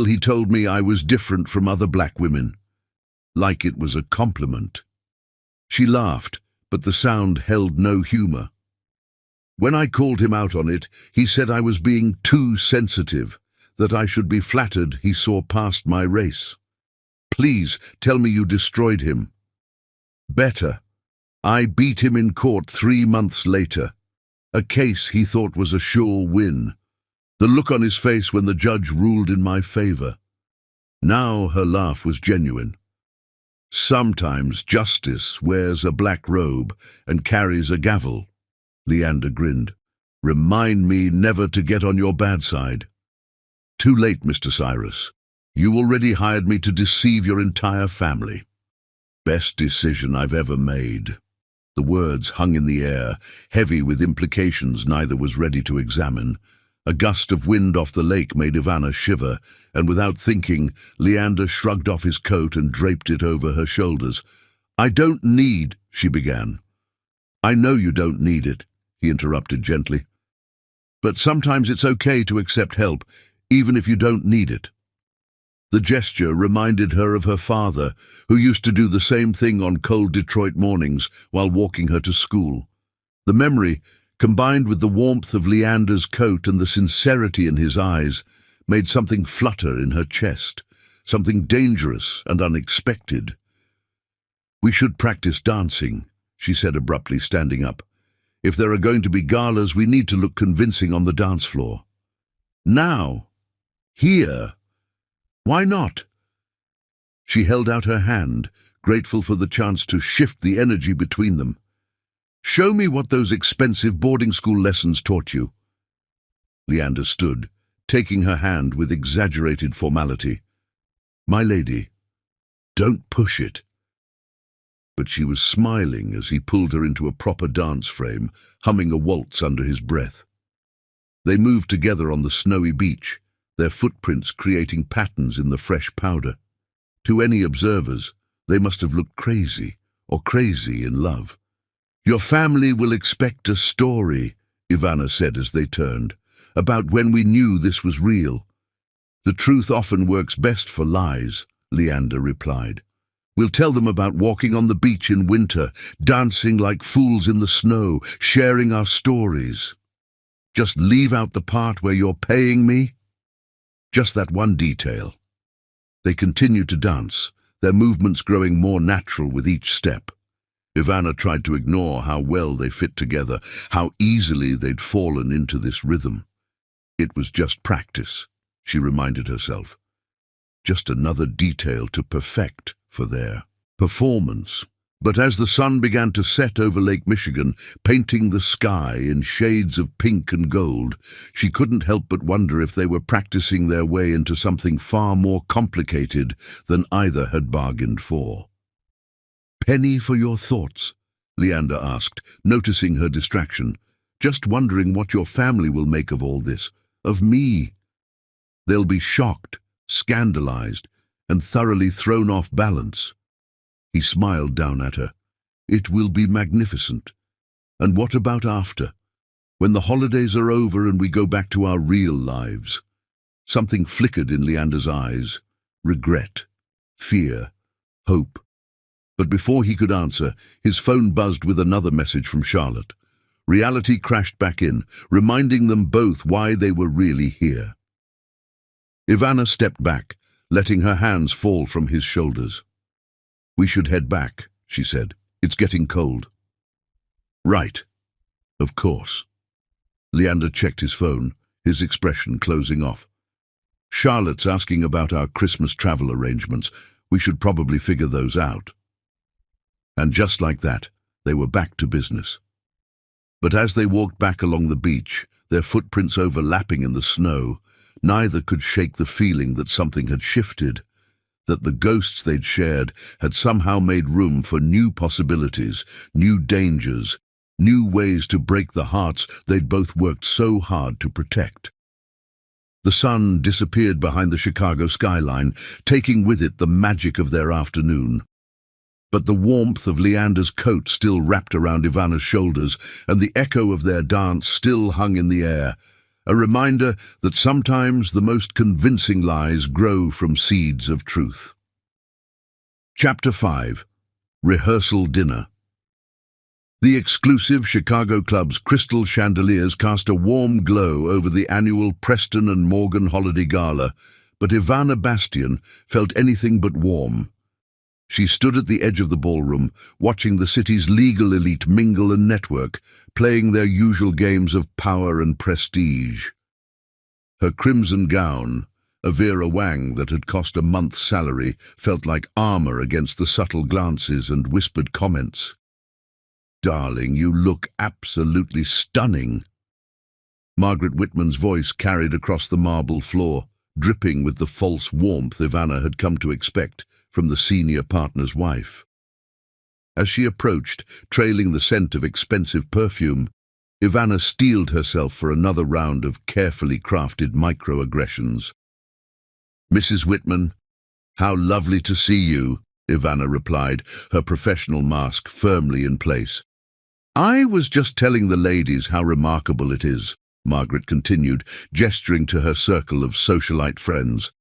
he told me I was different from other black women. Like it was a compliment." She laughed, but the sound held no humor. "When I called him out on it, he said I was being too sensitive, that I should be flattered he saw past my race. Please tell me you destroyed him." "Better. I beat him in court 3 months later. A case he thought was a sure win. The look on his face when the judge ruled in my favor." Now her laugh was genuine. "Sometimes justice wears a black robe and carries a gavel," Leander grinned. "Remind me never to get on your bad side." "Too late, Mr. Cyrus. You already hired me to deceive your entire family." "Best decision I've ever made." The words hung in the air, heavy with implications neither was ready to examine. A gust of wind off the lake made Ivana shiver, and without thinking, Leander shrugged off his coat and draped it over her shoulders. "I don't need," she began. "I know you don't need it," he interrupted gently. "But sometimes it's okay to accept help, even if you don't need it." The gesture reminded her of her father, who used to do the same thing on cold Detroit mornings while walking her to school. The memory, combined with the warmth of Leander's coat and the sincerity in his eyes, made something flutter in her chest, something dangerous and unexpected. "We should practice dancing," she said abruptly, standing up. "If there are going to be galas, we need to look convincing on the dance floor." "Now? Here? Why not?" She held out her hand, grateful for the chance to shift the energy between them. "Show me what those expensive boarding school lessons taught you." Leander stood, taking her hand with exaggerated formality. "My lady." Don't push it. But she was smiling as he pulled her into a proper dance frame, humming a waltz under his breath. They moved together on the snowy beach, their footprints creating patterns in the fresh powder. To any observers, they must have looked crazy, or crazy in love. "Your family will expect a story," Ivana said as they turned, "about when we knew this was real." "The truth often works best for lies," Leander replied. "We'll tell them about walking on the beach in winter, dancing like fools in the snow, sharing our stories. Just leave out the part where you're paying me. Just that one detail." They continued to dance, their movements growing more natural with each step. Ivana tried to ignore how well they fit together, how easily they'd fallen into this rhythm. It was just practice, she reminded herself. Just another detail to perfect for their performance. But as the sun began to set over Lake Michigan, painting the sky in shades of pink and gold, she couldn't help but wonder if they were practicing their way into something far more complicated than either had bargained for. "Penny for your thoughts?" Leander asked, noticing her distraction. "Just wondering what your family will make of all this, of me. They'll be shocked, scandalized, and thoroughly thrown off balance." He smiled down at her. "It will be magnificent. And what about after? When the holidays are over and we go back to our real lives?" Something flickered in Leander's eyes. Regret, fear, hope. But before he could answer, his phone buzzed with another message from Charlotte. Reality crashed back in, reminding them both why they were really here. Ivana stepped back, letting her hands fall from his shoulders. "We should head back," she said. "It's getting cold." "Right. Of course." Leander checked his phone, his expression closing off. "Charlotte's asking about our Christmas travel arrangements. We should probably figure those out." And just like that, they were back to business. But as they walked back along the beach, their footprints overlapping in the snow, neither could shake the feeling that something had shifted, that the ghosts they'd shared had somehow made room for new possibilities, new dangers, new ways to break the hearts they'd both worked so hard to protect. The sun disappeared behind the Chicago skyline, taking with it the magic of their afternoon. But the warmth of Leander's coat still wrapped around Ivana's shoulders, and the echo of their dance still hung in the air, a reminder that sometimes the most convincing lies grow from seeds of truth. Chapter 5. Rehearsal Dinner. The exclusive Chicago Club's crystal chandeliers cast a warm glow over the annual Preston and Morgan Holiday Gala, but Ivana Bastian felt anything but warm. She stood at the edge of the ballroom, watching the city's legal elite mingle and network, playing their usual games of power and prestige. Her crimson gown, a Vera Wang that had cost a month's salary, felt like armor against the subtle glances and whispered comments. "Darling, you look absolutely stunning." Margaret Whitman's voice carried across the marble floor, dripping with the false warmth Ivana had come to expect from the senior partner's wife. As she approached, trailing the scent of expensive perfume, Ivana steeled herself for another round of carefully crafted microaggressions. "Mrs. Whitman, how lovely to see you," Ivana replied, her professional mask firmly in place. "I was just telling the ladies how remarkable it is," Margaret continued, gesturing to her circle of socialite friends.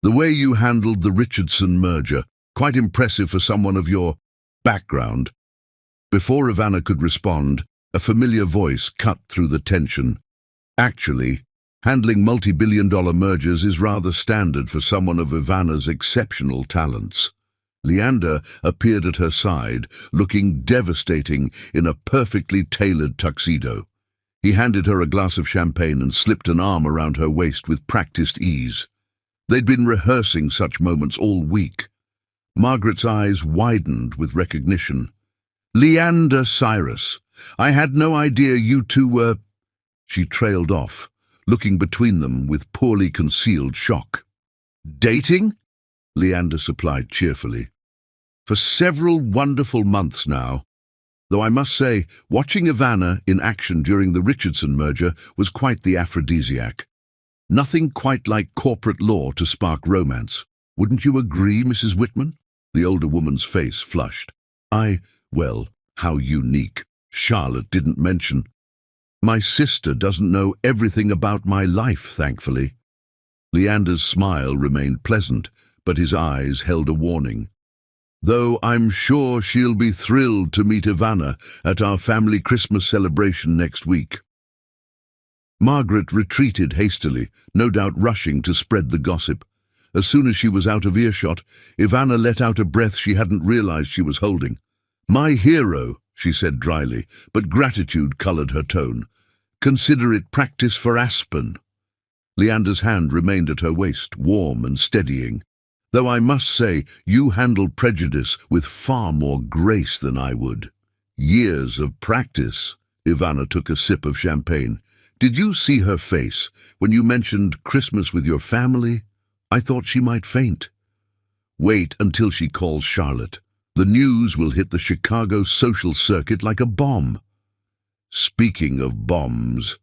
"The way you handled the Richardson merger, quite impressive for someone of your background." Before Ivana could respond, a familiar voice cut through the tension. "Actually, handling multi-billion-dollar mergers is rather standard for someone of Ivana's exceptional talents." Leander appeared at her side, looking devastating in a perfectly tailored tuxedo. He handed her a glass of champagne and slipped an arm around her waist with practiced ease. They'd been rehearsing such moments all week. Margaret's eyes widened with recognition. "Leander Cyrus, I had no idea you two were—" She trailed off, looking between them with poorly concealed shock. "Dating?" Leander supplied cheerfully. For several wonderful months now. Though I must say, watching Ivana in action during the Richardson merger was quite the aphrodisiac. Nothing quite like corporate law to spark romance. Wouldn't you agree, Mrs. Whitman? The older woman's face flushed. Well, how unique. Charlotte didn't mention. My sister doesn't know everything about my life, thankfully. Leander's smile remained pleasant, but his eyes held a warning. Though I'm sure she'll be thrilled to meet Ivana at our family Christmas celebration next week. Margaret retreated hastily, no doubt rushing to spread the gossip. As soon as she was out of earshot, Ivana let out a breath she hadn't realized she was holding. My hero, she said dryly, but gratitude colored her tone. Consider it practice for Aspen. Leander's hand remained at her waist, warm and steadying. Though I must say, you handled prejudice with far more grace than I would. Years of practice. Ivana took a sip of champagne. Did you see her face when you mentioned Christmas with your family? I thought she might faint. Wait until she calls Charlotte. The news will hit the Chicago social circuit like a bomb. Speaking of bombs,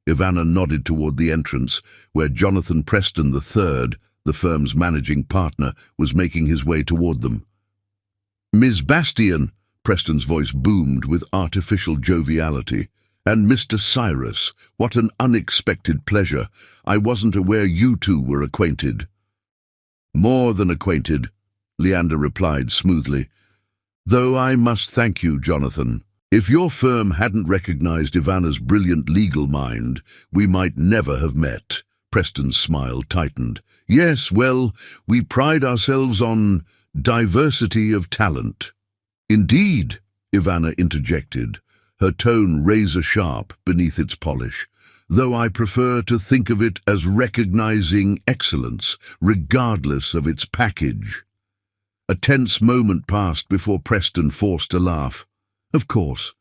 Ivana nodded toward the entrance, where Jonathan Preston III, the firm's managing partner, was making his way toward them. Ms. Bastian, Preston's voice boomed with artificial joviality. And Mr. Cyrus, what an unexpected pleasure. I wasn't aware you two were acquainted. More than acquainted, Leander replied smoothly. Though I must thank you, Jonathan. If your firm hadn't recognized Ivana's brilliant legal mind, we might never have met. Preston's smile tightened. Yes, well, we pride ourselves on diversity of talent. Indeed, Ivana interjected, her tone razor-sharp beneath its polish, though I prefer to think of it as recognizing excellence, regardless of its package. A tense moment passed before Preston forced a laugh. Of course.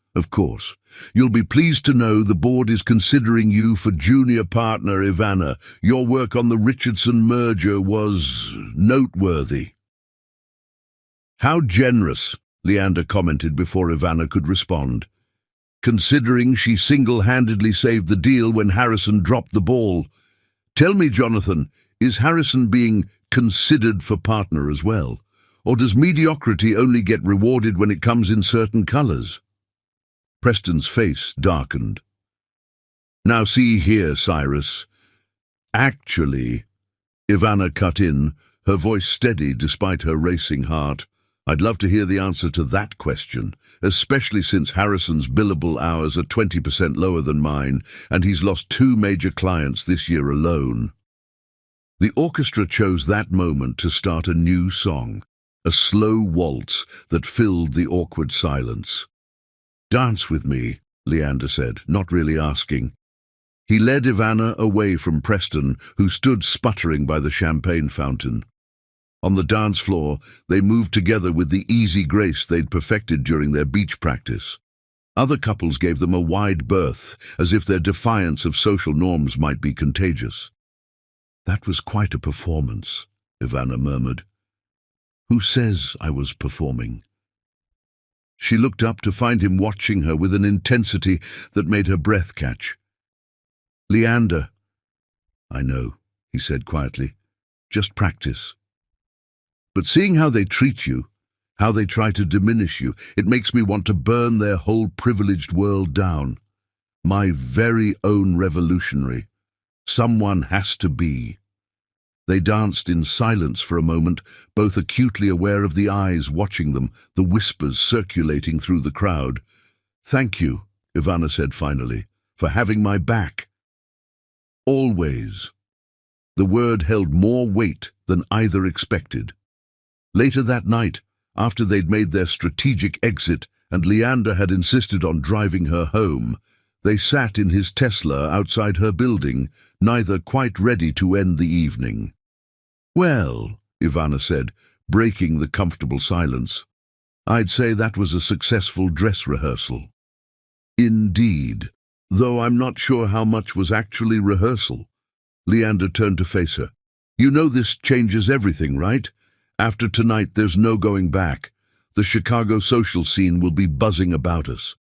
You'll be pleased to know the board is considering you for junior partner, Ivana. Your work on the Richardson merger was noteworthy. How generous, Leander commented before Ivana could respond. Considering she single-handedly saved the deal when Harrison dropped the ball. Tell me, Jonathan, is Harrison being considered for partner as well? Or does mediocrity only get rewarded when it comes in certain colors? Preston's face darkened. Now see here, Cyrus. Actually, Ivana cut in, her voice steady despite her racing heart. I'd love to hear the answer to that question, especially since Harrison's billable hours are 20% lower than mine, and he's lost 2 major clients this year alone. The orchestra chose that moment to start a new song, a slow waltz that filled the awkward silence. Dance with me, Leander said, not really asking. He led Ivana away from Preston, who stood sputtering by the champagne fountain. On the dance floor, they moved together with the easy grace they'd perfected during their beach practice. Other couples gave them a wide berth, as if their defiance of social norms might be contagious. That was quite a performance, Ivana murmured. Who says I was performing? She looked up to find him watching her with an intensity that made her breath catch. Leander. I know, he said quietly. Just practice. But seeing how they treat you, how they try to diminish you, it makes me want to burn their whole privileged world down. My very own revolutionary. Someone has to be. They danced in silence for a moment, both acutely aware of the eyes watching them, the whispers circulating through the crowd. Thank you, Ivana said finally, for having my back. Always. The word held more weight than either expected. Later that night, after they'd made their strategic exit and Leander had insisted on driving her home, they sat in his Tesla outside her building, neither quite ready to end the evening. Well, Ivana said, breaking the comfortable silence, I'd say that was a successful dress rehearsal. Indeed, though I'm not sure how much was actually rehearsal. Leander turned to face her. You know this changes everything, right? After tonight, there's no going back. The Chicago social scene will be buzzing about us.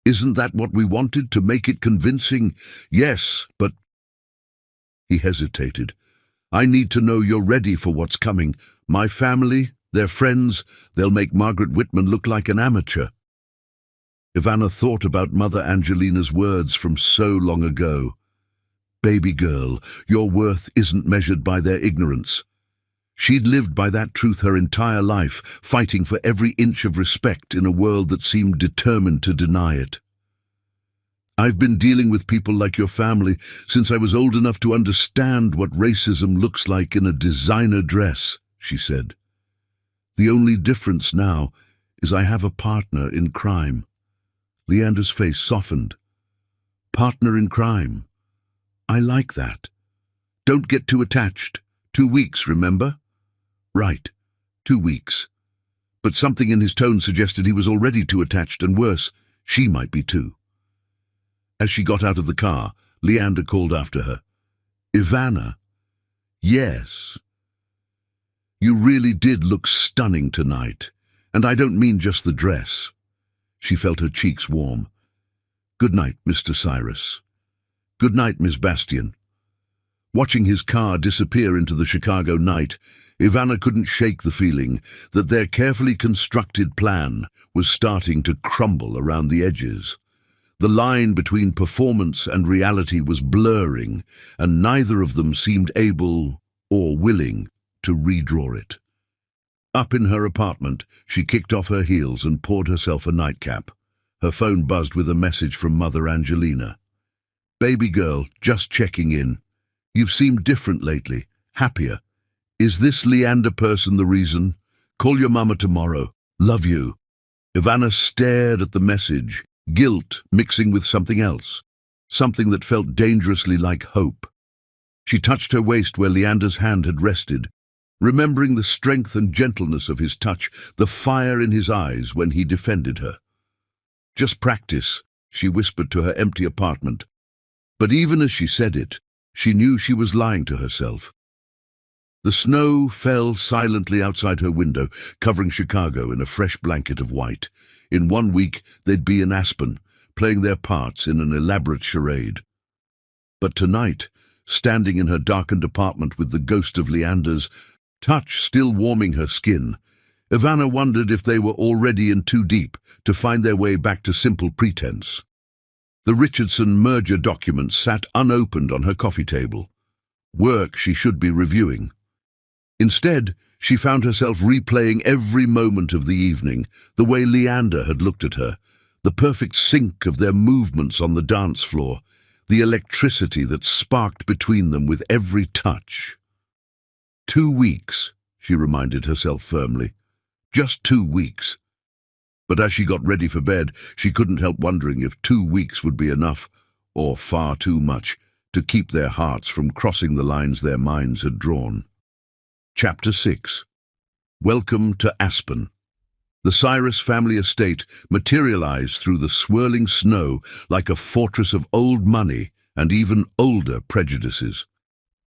Isn't that what we wanted, to make it convincing? Yes, but... He hesitated. I need to know you're ready for what's coming. My family, their friends, they'll make Margaret Whitman look like an amateur. Ivana thought about Mother Angelina's words from so long ago. Baby girl, your worth isn't measured by their ignorance. She'd lived by that truth her entire life, fighting for every inch of respect in a world that seemed determined to deny it. I've been dealing with people like your family since I was old enough to understand what racism looks like in a designer dress, she said. The only difference now is I have a partner in crime. Leander's face softened. Partner in crime. I like that. Don't get too attached. 2 weeks, remember? Right, 2 weeks. But something in his tone suggested he was already too attached, and worse, she might be too. As she got out of the car, Leander called after her. Ivana? Yes. You really did look stunning tonight, and I don't mean just the dress. She felt her cheeks warm. Good night, Mr. Cyrus. Good night, Miss Bastian. Watching his car disappear into the Chicago night, Ivana couldn't shake the feeling that their carefully constructed plan was starting to crumble around the edges. The line between performance and reality was blurring, and neither of them seemed able or willing to redraw it. Up in her apartment, she kicked off her heels and poured herself a nightcap. Her phone buzzed with a message from Mother Angelina. Baby girl, just checking in. You've seemed different lately, happier. Is this Leander person the reason? Call your mama tomorrow. Love you. Ivana stared at the message, guilt mixing with something else, something that felt dangerously like hope. She touched her waist where Leander's hand had rested, remembering the strength and gentleness of his touch, the fire in his eyes when he defended her. Just practice, she whispered to her empty apartment. But even as she said it, she knew she was lying to herself. The snow fell silently outside her window, covering Chicago in a fresh blanket of white. In 1 week, they'd be in Aspen, playing their parts in an elaborate charade. But tonight, standing in her darkened apartment with the ghost of Leander's touch still warming her skin, Ivana wondered if they were already in too deep to find their way back to simple pretense. The Richardson merger document sat unopened on her coffee table. Work she should be reviewing. Instead, she found herself replaying every moment of the evening, the way Leander had looked at her, the perfect sync of their movements on the dance floor, the electricity that sparked between them with every touch. 2 weeks, she reminded herself firmly. Just 2 weeks. But as she got ready for bed, she couldn't help wondering if 2 weeks would be enough, or far too much, to keep their hearts from crossing the lines their minds had drawn. Chapter 6. Welcome to Aspen. The Cyrus family estate materialized through the swirling snow like a fortress of old money and even older prejudices.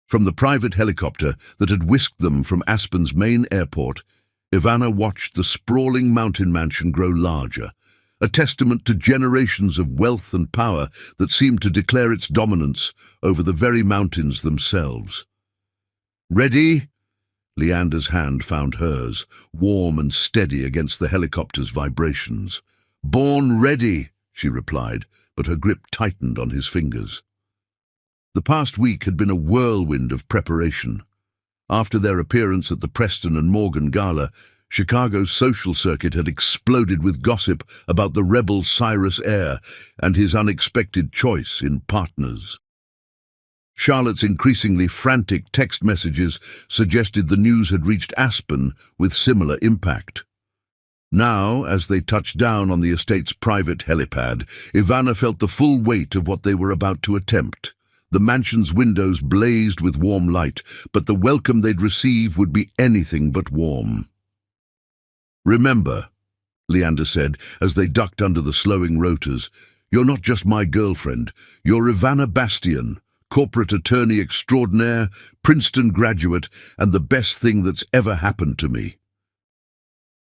From the private helicopter that had whisked them from Aspen's main airport, Ivana watched the sprawling mountain mansion grow larger, a testament to generations of wealth and power that seemed to declare its dominance over the very mountains themselves. Ready? Leander's hand found hers, warm and steady against the helicopter's vibrations. Born ready, she replied, but her grip tightened on his fingers. The past week had been a whirlwind of preparation. After their appearance at the Preston and Morgan Gala, Chicago's social circuit had exploded with gossip about the rebel Cyrus heir and his unexpected choice in partners. Charlotte's increasingly frantic text messages suggested the news had reached Aspen with similar impact. Now, as they touched down on the estate's private helipad, Ivana felt the full weight of what they were about to attempt. The mansion's windows blazed with warm light, but the welcome they'd receive would be anything but warm. Remember, Leander said as they ducked under the slowing rotors, you're not just my girlfriend, you're Ivana Bastian, corporate attorney extraordinaire, Princeton graduate, and the best thing that's ever happened to me.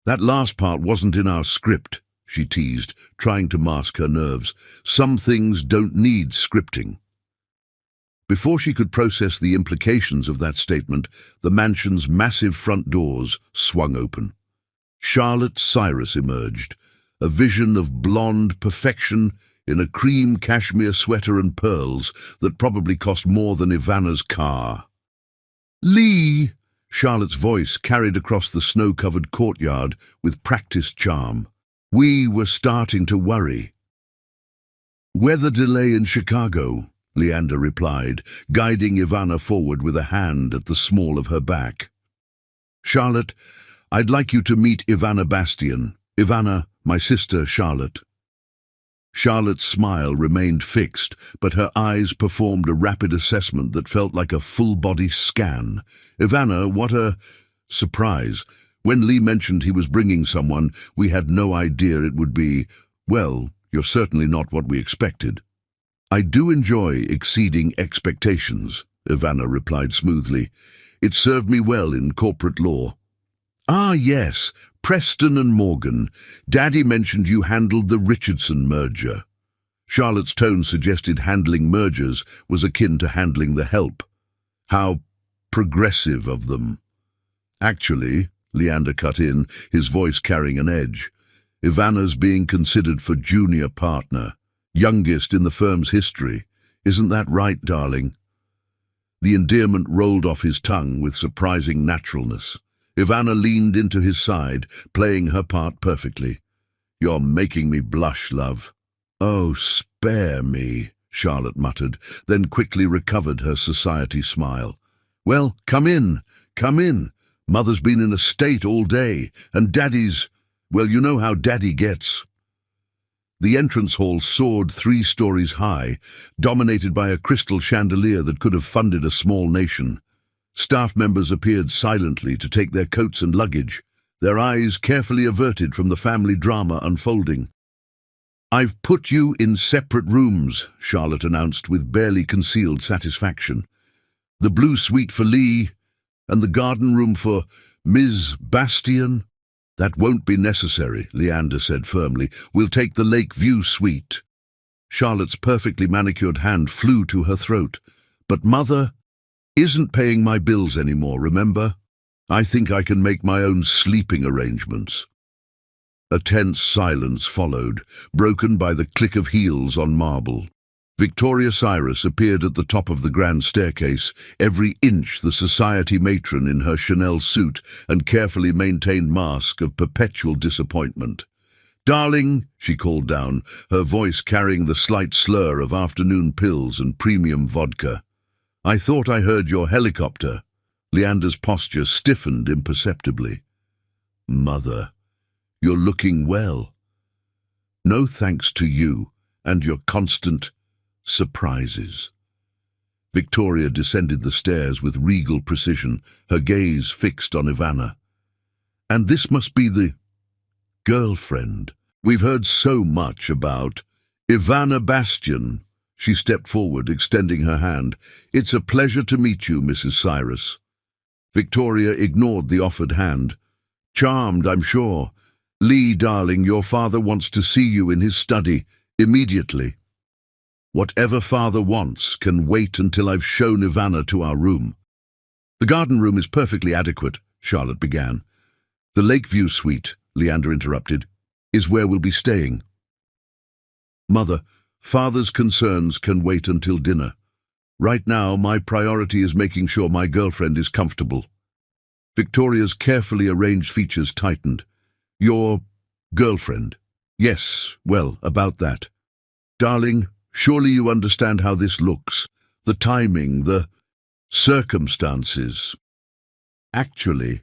That last part wasn't in our script, she teased, trying to mask her nerves. Some things don't need scripting. Before she could process the implications of that statement, the mansion's massive front doors swung open. Charlotte Cyrus emerged, a vision of blonde perfection in a cream cashmere sweater and pearls that probably cost more than Ivana's car. "Lee!" Charlotte's voice carried across the snow-covered courtyard with practiced charm. "We were starting to worry." "Weather delay in Chicago," Leander replied, guiding Ivana forward with a hand at the small of her back. "Charlotte, I'd like you to meet Ivana Bastian. Ivana, my sister Charlotte." Charlotte's smile remained fixed, but her eyes performed a rapid assessment that felt like a full-body scan. "Ivana, what a surprise. When Lee mentioned he was bringing someone, we had no idea it would be, well, you're certainly not what we expected." "I do enjoy exceeding expectations," Ivana replied smoothly. "It served me well in corporate law." "Ah, yes, Preston and Morgan. Daddy mentioned you handled the Richardson merger." Charlotte's tone suggested handling mergers was akin to handling the help. "How progressive of them." "Actually," Leander cut in, his voice carrying an edge, "Ivana's being considered for junior partner, youngest in the firm's history. Isn't that right, darling?" The endearment rolled off his tongue with surprising naturalness. Ivana leaned into his side, playing her part perfectly. "You're making me blush, love." "Oh, spare me," Charlotte muttered, then quickly recovered her society smile. "Well, come in, come in. Mother's been in a state all day, and Daddy's, well, you know how Daddy gets." The entrance hall soared 3 stories high, dominated by a crystal chandelier that could have funded a small nation. Staff members appeared silently to take their coats and luggage, their eyes carefully averted from the family drama unfolding. "I've put you in separate rooms," Charlotte announced with barely concealed satisfaction. "The blue suite for Lee, and the garden room for Ms. Bastian." "That won't be necessary," Leander said firmly. "We'll take the Lake View suite." Charlotte's perfectly manicured hand flew to her throat. "But Mother isn't paying my bills anymore, remember? I think I can make my own sleeping arrangements." A tense silence followed, broken by the click of heels on marble. Victoria Cyrus appeared at the top of the grand staircase, every inch the society matron in her Chanel suit and carefully maintained mask of perpetual disappointment. "Darling," she called down, her voice carrying the slight slur of afternoon pills and premium vodka. "I thought I heard your helicopter." Leander's posture stiffened imperceptibly. "Mother, you're looking well." "No thanks to you and your constant surprises." Victoria descended the stairs with regal precision, her gaze fixed on Ivana. "And this must be the girlfriend we've heard so much about. Ivana Bastian." She stepped forward, extending her hand. "It's a pleasure to meet you, Mrs. Cyrus." Victoria ignored the offered hand. "Charmed, I'm sure. Lee, darling, your father wants to see you in his study, immediately." "Whatever father wants can wait until I've shown Ivana to our room." "The garden room is perfectly adequate," Charlotte began. "The Lakeview suite," Leander interrupted, "is where we'll be staying." "Mother, Father's concerns can wait until dinner. Right now, my priority is making sure my girlfriend is comfortable." Victoria's carefully arranged features tightened. "Your girlfriend?" "Yes, well, about that." "Darling, surely you understand how this looks. The timing, the circumstances." "Actually,"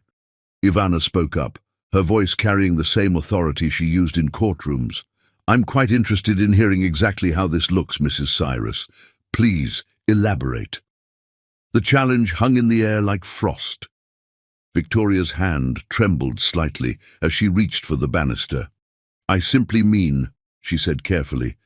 Ivana spoke up, her voice carrying the same authority she used in courtrooms, "I'm quite interested in hearing exactly how this looks, Mrs. Cyrus. Please, elaborate." The challenge hung in the air like frost. Victoria's hand trembled slightly as she reached for the banister. "I simply mean," she said carefully,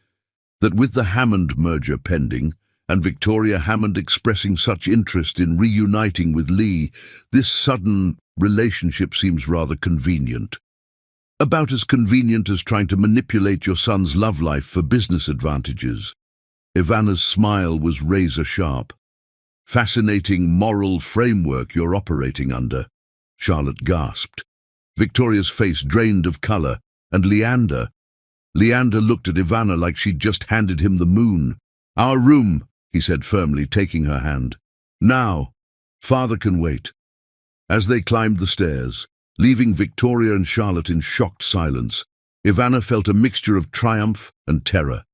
"that with the Hammond merger pending, and Victoria Hammond expressing such interest in reuniting with Lee, this sudden relationship seems rather convenient. About as convenient as trying to manipulate your son's love life for business advantages. Ivana's smile was razor-sharp. Fascinating moral framework you're operating under, Charlotte gasped. Victoria's face drained of colour, and Leander looked at Ivana like she'd just handed him the moon. "Our room," he said firmly, taking her hand. "Now. Father can wait." As they climbed the stairs, leaving Victoria and Charlotte in shocked silence, Ivana felt a mixture of triumph and terror.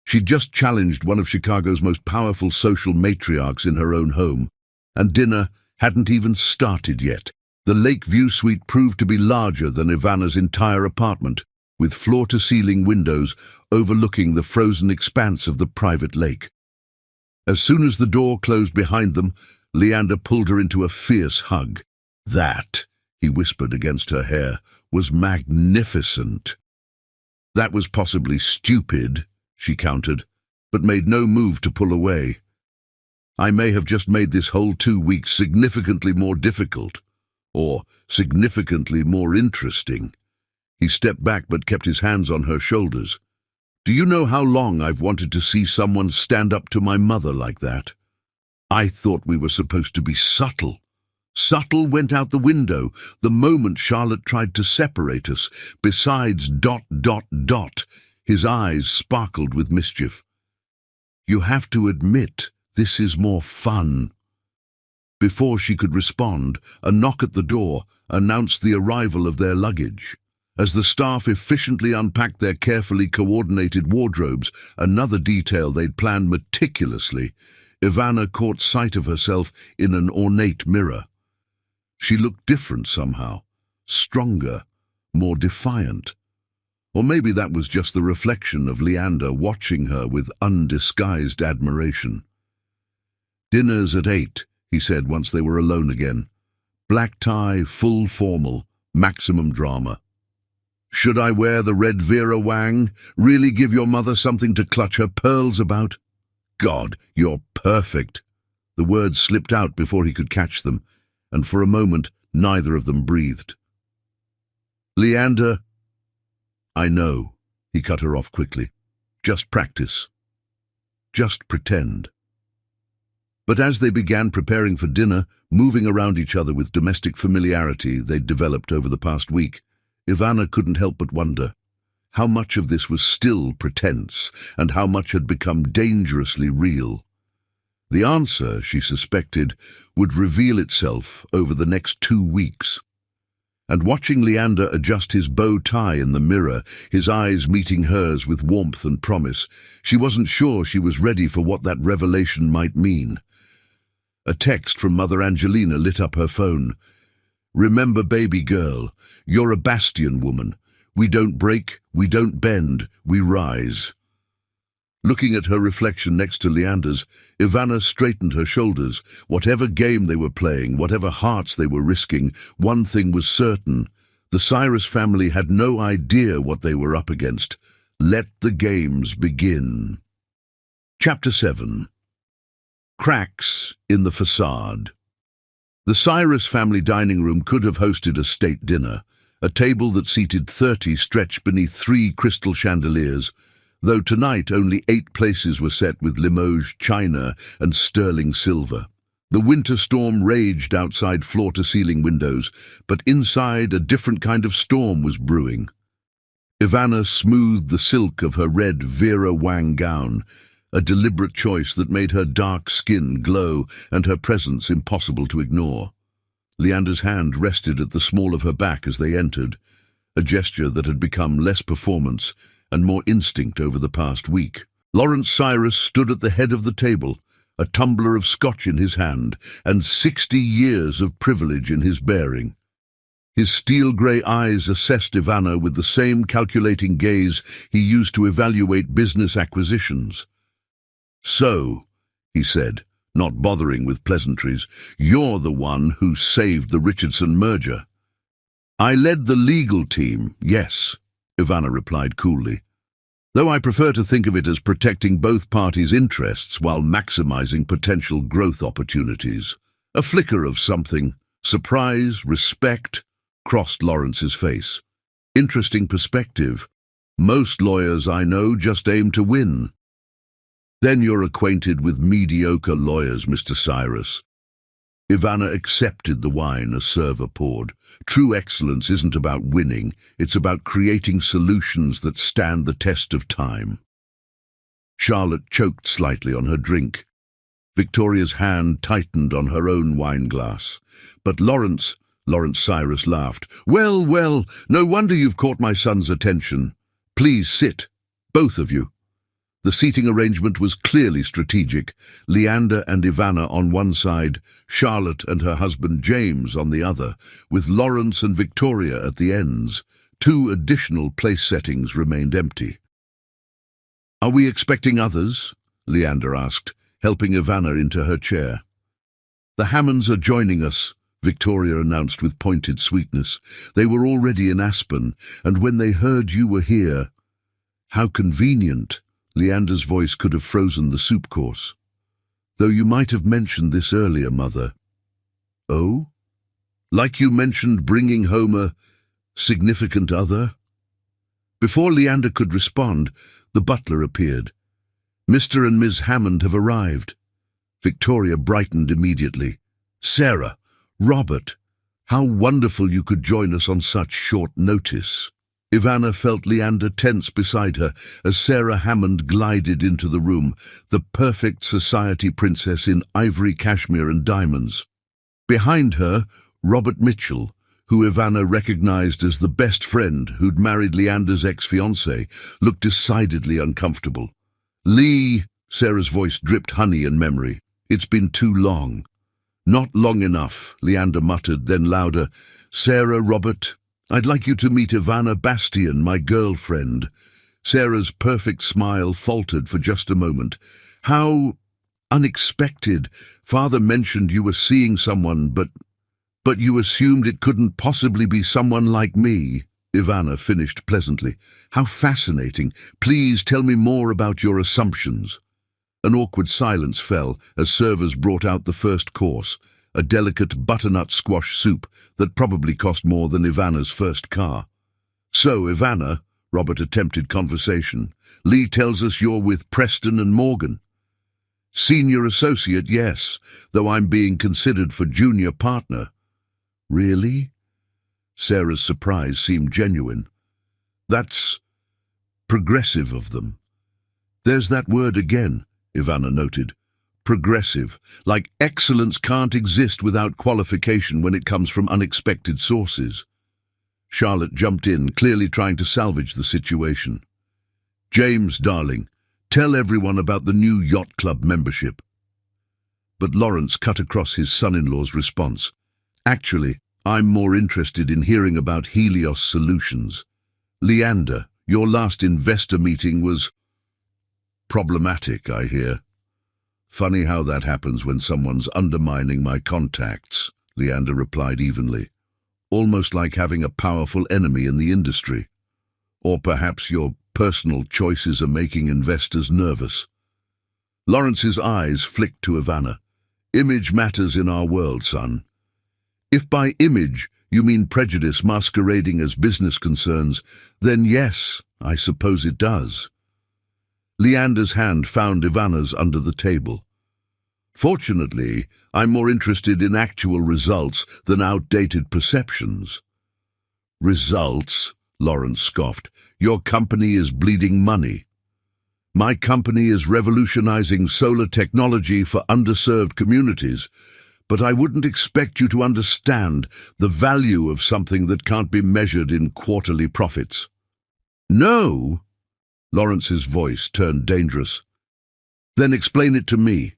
She'd just challenged one of Chicago's most powerful social matriarchs in her own home, and dinner hadn't even started yet. The Lakeview suite proved to be larger than Ivana's entire apartment, with floor-to-ceiling windows overlooking the frozen expanse of the private lake. As soon as the door closed behind them, Leander pulled her into a fierce hug. "That," he whispered against her hair, "was magnificent." "That was possibly stupid," she countered, but made no move to pull away. "I may have just made this whole 2 weeks significantly more difficult, or significantly more interesting." He stepped back but kept his hands on her shoulders. "Do you know how long I've wanted to see someone stand up to my mother like that? I thought we were supposed to be subtle." Subtle went out the window the moment Charlotte tried to separate us. Besides ... His eyes sparkled with mischief. "You have to admit, this is more fun." Before she could respond, a knock at the door announced the arrival of their luggage. As the staff efficiently unpacked their carefully coordinated wardrobes, another detail they'd planned meticulously, Ivana caught sight of herself in an ornate mirror. She looked different somehow, stronger, more defiant. Or maybe that was just the reflection of Leander watching her with undisguised admiration. "Dinner's at 8, he said once they were alone again. "Black tie, full formal, maximum drama." "Should I wear the red Vera Wang? Really give your mother something to clutch her pearls about?" "God, you're perfect." The words slipped out before he could catch them, and for a moment neither of them breathed. "Leander..." "I know," he cut her off quickly. "Just practice. Just pretend." But as they began preparing for dinner, moving around each other with domestic familiarity they'd developed over the past week, Ivana couldn't help but wonder how much of this was still pretense and how much had become dangerously real. The answer, she suspected, would reveal itself over the next 2 weeks. And watching Leander adjust his bow tie in the mirror, his eyes meeting hers with warmth and promise, she wasn't sure she was ready for what that revelation might mean. A text from Mother Angelina lit up her phone. "Remember, baby girl, you're a bastion woman. We don't break, we don't bend, we rise." Looking at her reflection next to Leander's, Ivana straightened her shoulders. Whatever game they were playing, whatever hearts they were risking, one thing was certain. The Cyrus family had no idea what they were up against. Let the games begin. Chapter 7. Cracks in the Facade. The Cyrus family dining room could have hosted a state dinner. A table that seated 30 stretched beneath 3 crystal chandeliers, though tonight only 8 places were set with Limoges china and sterling silver. The winter storm raged outside floor-to-ceiling windows, but inside a different kind of storm was brewing. Ivana smoothed the silk of her red Vera Wang gown, a deliberate choice that made her dark skin glow and her presence impossible to ignore. Leander's hand rested at the small of her back as they entered, a gesture that had become less performance and more instinct over the past week. Lawrence Cyrus stood at the head of the table, a tumbler of scotch in his hand and 60 years of privilege in his bearing. His steel-grey eyes assessed Ivana with the same calculating gaze he used to evaluate business acquisitions. "So," he said, not bothering with pleasantries, "you're the one who saved the Richardson merger." "I led the legal team, yes," Ivana replied coolly. though I prefer to think of it as protecting both parties' interests while maximizing potential growth opportunities. A flicker of something, surprise, respect, crossed Lawrence's face. Interesting perspective. Most lawyers I know just aim to win. Then you're acquainted with mediocre lawyers, Mr. Cyrus. Ivana accepted the wine a server poured. True excellence isn't about winning, it's about creating solutions that stand the test of time. Charlotte choked slightly on her drink. Victoria's hand tightened on her own wine glass. But Lawrence Cyrus laughed. Well, well, no wonder you've caught my son's attention. Please sit, both of you. The seating arrangement was clearly strategic. Leander and Ivana on one side, Charlotte and her husband James on the other, with Lawrence and Victoria at the ends. 2 additional place settings remained empty. Are we expecting others? Leander asked, helping Ivana into her chair. The Hammonds are joining us, Victoria announced with pointed sweetness. They were already in Aspen, and when they heard you were here... How convenient. Leander's voice could have frozen the soup course. Though you might have mentioned this earlier, Mother. Oh? Like you mentioned bringing home a significant other? Before Leander could respond, the butler appeared. Mr. and Ms. Hammond have arrived. Victoria brightened immediately. Sarah, Robert, how wonderful you could join us on such short notice. Ivana felt Leander tense beside her as Sarah Hammond glided into the room, the perfect society princess in ivory cashmere and diamonds. Behind her, Robert Mitchell, who Ivana recognized as the best friend who'd married Leander's ex-fiancée, looked decidedly uncomfortable. Lee, Sarah's voice dripped honey and memory. It's been too long. Not long enough, Leander muttered, then louder. Sarah, Robert, I'd like you to meet Ivana Bastian, my girlfriend. Sarah's perfect smile faltered for just a moment. How unexpected. Father mentioned you were seeing someone, but you assumed it couldn't possibly be someone like me. Ivana finished pleasantly. How fascinating. Please tell me more about your assumptions. An awkward silence fell as servers brought out the first course, a delicate butternut squash soup that probably cost more than Ivana's first car. So, Ivana, Robert attempted conversation. Lee tells us you're with Preston and Morgan. Senior associate, yes, though I'm being considered for junior partner. Really? Sarah's surprise seemed genuine. That's progressive of them. There's that word again, Ivana noted. Progressive, like excellence can't exist without qualification when it comes from unexpected sources. Charlotte jumped in, clearly trying to salvage the situation. James, darling, tell everyone about the new yacht club membership. But Lawrence cut across his son-in-law's response. Actually, I'm more interested in hearing about Helios Solutions. Leander, your last investor meeting was problematic, I hear. Funny how that happens when someone's undermining my contacts, Leander replied evenly. Almost like having a powerful enemy in the industry. Or perhaps your personal choices are making investors nervous. Lawrence's eyes flicked to Ivana. Image matters in our world, son. If by image you mean prejudice masquerading as business concerns, then yes, I suppose it does. Leander's hand found Ivana's under the table. Fortunately, I'm more interested in actual results than outdated perceptions. Results? Lawrence scoffed. Your company is bleeding money. My company is revolutionizing solar technology for underserved communities, but I wouldn't expect you to understand the value of something that can't be measured in quarterly profits. No? Lawrence's voice turned dangerous. Then explain it to me.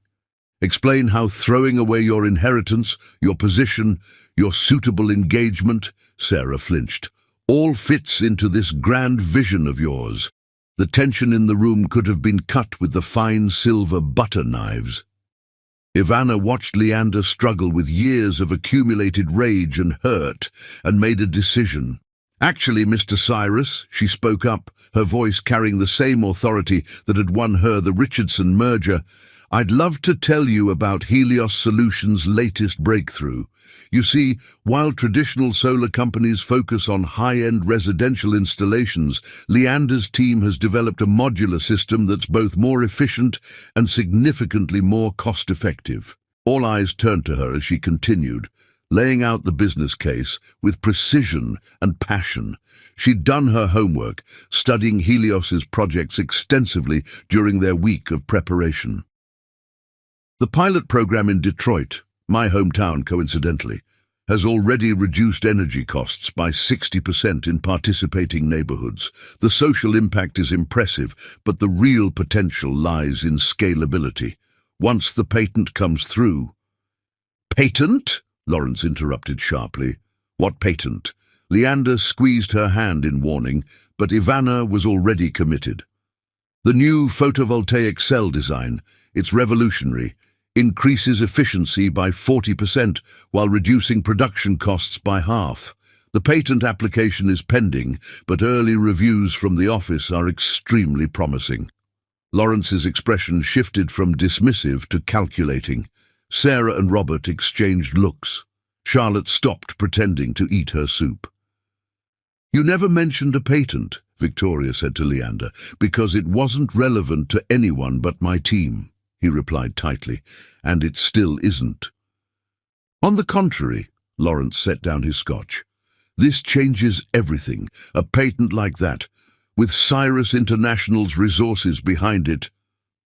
Explain how throwing away your inheritance, your position, your suitable engagement, Sarah flinched, all fits into this grand vision of yours. The tension in the room could have been cut with the fine silver butter knives. Ivana watched Leander struggle with years of accumulated rage and hurt and made a decision. Actually, Mr. Cyrus, she spoke up, her voice carrying the same authority that had won her the Richardson merger, I'd love to tell you about Helios Solutions' latest breakthrough. You see, while traditional solar companies focus on high-end residential installations, Leander's team has developed a modular system that's both more efficient and significantly more cost-effective. All eyes turned to her as she continued, laying out the business case with precision and passion. She'd done her homework, studying Helios's projects extensively during their week of preparation. The pilot program in Detroit, my hometown coincidentally, has already reduced energy costs by 60% in participating neighborhoods. The social impact is impressive, but the real potential lies in scalability. Once the patent comes through... Patent? Lawrence interrupted sharply. What patent? Leander squeezed her hand in warning, but Ivana was already committed. The new photovoltaic cell design, it's revolutionary, increases efficiency by 40% while reducing production costs by half. The patent application is pending, but early reviews from the office are extremely promising. Lawrence's expression shifted from dismissive to calculating. Sarah and Robert exchanged looks. Charlotte stopped pretending to eat her soup. You never mentioned a patent, Victoria said to Leander, because it wasn't relevant to anyone but my team, he replied tightly, and it still isn't. On the contrary, Lawrence set down his scotch. This changes everything, a patent like that, with Cyrus International's resources behind it.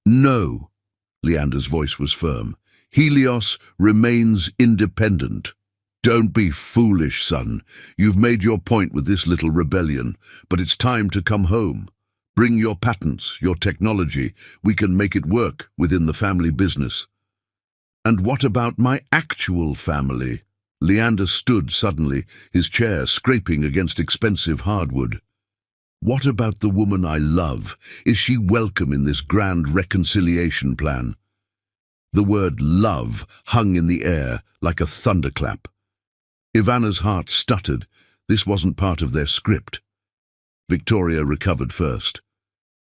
No, Leander's voice was firm. Helios remains independent. Don't be foolish, son. You've made your point with this little rebellion, but it's time to come home. Bring your patents, your technology. We can make it work within the family business. And what about my actual family? Leander stood suddenly, his chair scraping against expensive hardwood. What about the woman I love? Is she welcome in this grand reconciliation plan? The word love hung in the air like a thunderclap. Ivana's heart stuttered. This wasn't part of their script. Victoria recovered first.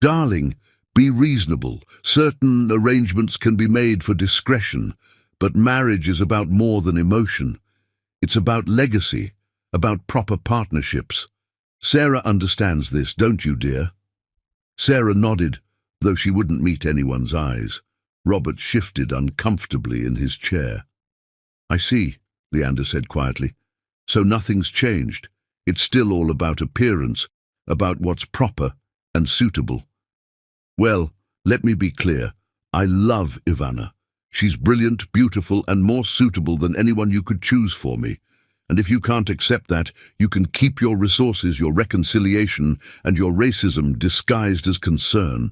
Darling, be reasonable. Certain arrangements can be made for discretion, but marriage is about more than emotion. It's about legacy, about proper partnerships. Sarah understands this, don't you, dear? Sarah nodded, though she wouldn't meet anyone's eyes. Robert shifted uncomfortably in his chair. I see, Leander said quietly. So nothing's changed. It's still all about appearance, about what's proper and suitable. Well, let me be clear. I love Ivana. She's brilliant, beautiful, and more suitable than anyone you could choose for me. And if you can't accept that, you can keep your resources, your reconciliation, and your racism disguised as concern.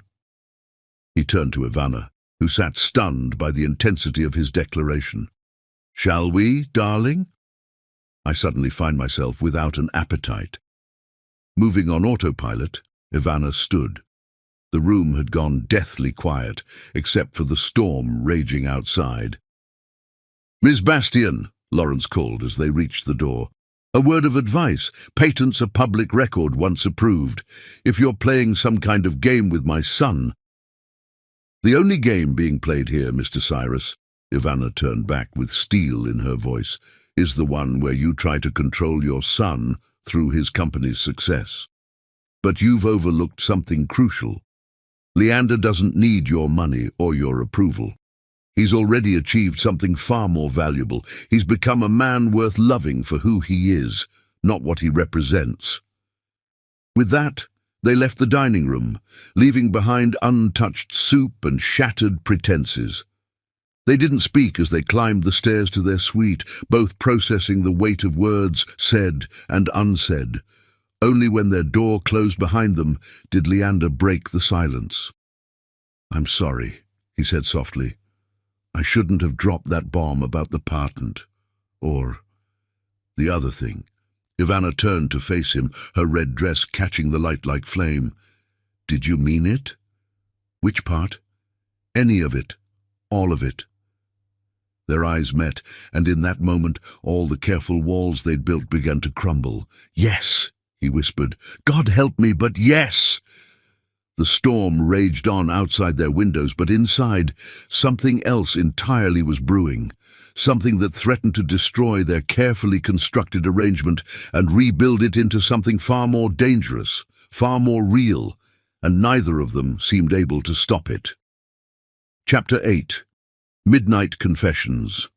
He turned to Ivana, who sat stunned by the intensity of his declaration. Shall we, darling? I suddenly find myself without an appetite. Moving on autopilot, Ivana stood. The room had gone deathly quiet, except for the storm raging outside. Miss Bastian, Lawrence called as they reached the door. A word of advice. Patents are public record once approved. If you're playing some kind of game with my son... The only game being played here, Mr. Cyrus, Ivana turned back with steel in her voice, is the one where you try to control your son through his company's success. But you've overlooked something crucial. Leander doesn't need your money or your approval. He's already achieved something far more valuable. He's become a man worth loving for who he is, not what he represents. With that, they left the dining room, leaving behind untouched soup and shattered pretenses. They didn't speak as they climbed the stairs to their suite, both processing the weight of words said and unsaid. Only when their door closed behind them did Leander break the silence. I'm sorry, he said softly. I shouldn't have dropped that bomb about the patent. Or the other thing. Ivana turned to face him, her red dress catching the light like flame. Did you mean it? Which part? Any of it. All of it. Their eyes met, and in that moment all the careful walls they'd built began to crumble. Yes, he whispered. God help me, but yes! The storm raged on outside their windows, but inside, something else entirely was brewing. Something that threatened to destroy their carefully constructed arrangement and rebuild it into something far more dangerous, far more real, and neither of them seemed able to stop it. Chapter 8. Midnight Confessions.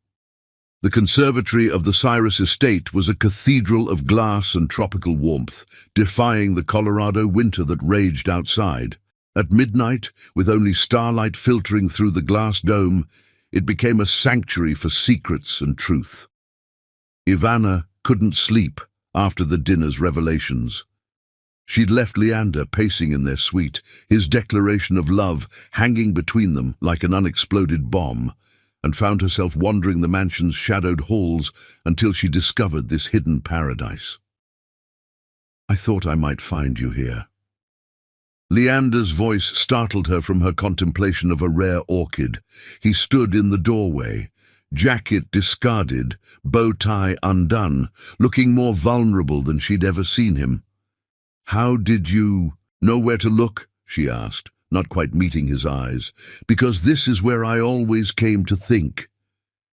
The conservatory of the Cyrus estate was a cathedral of glass and tropical warmth, defying the Colorado winter that raged outside. At midnight, with only starlight filtering through the glass dome, it became a sanctuary for secrets and truth. Ivana couldn't sleep after the dinner's revelations. She'd left Leander pacing in their suite, his declaration of love hanging between them like an unexploded bomb, and found herself wandering the mansion's shadowed halls until she discovered this hidden paradise. I thought I might find you here. Leander's voice startled her from her contemplation of a rare orchid. He stood in the doorway, jacket discarded, bow tie undone, looking more vulnerable than she'd ever seen him. How did you know where to look? She asked, not quite meeting his eyes. Because this is where I always came to think.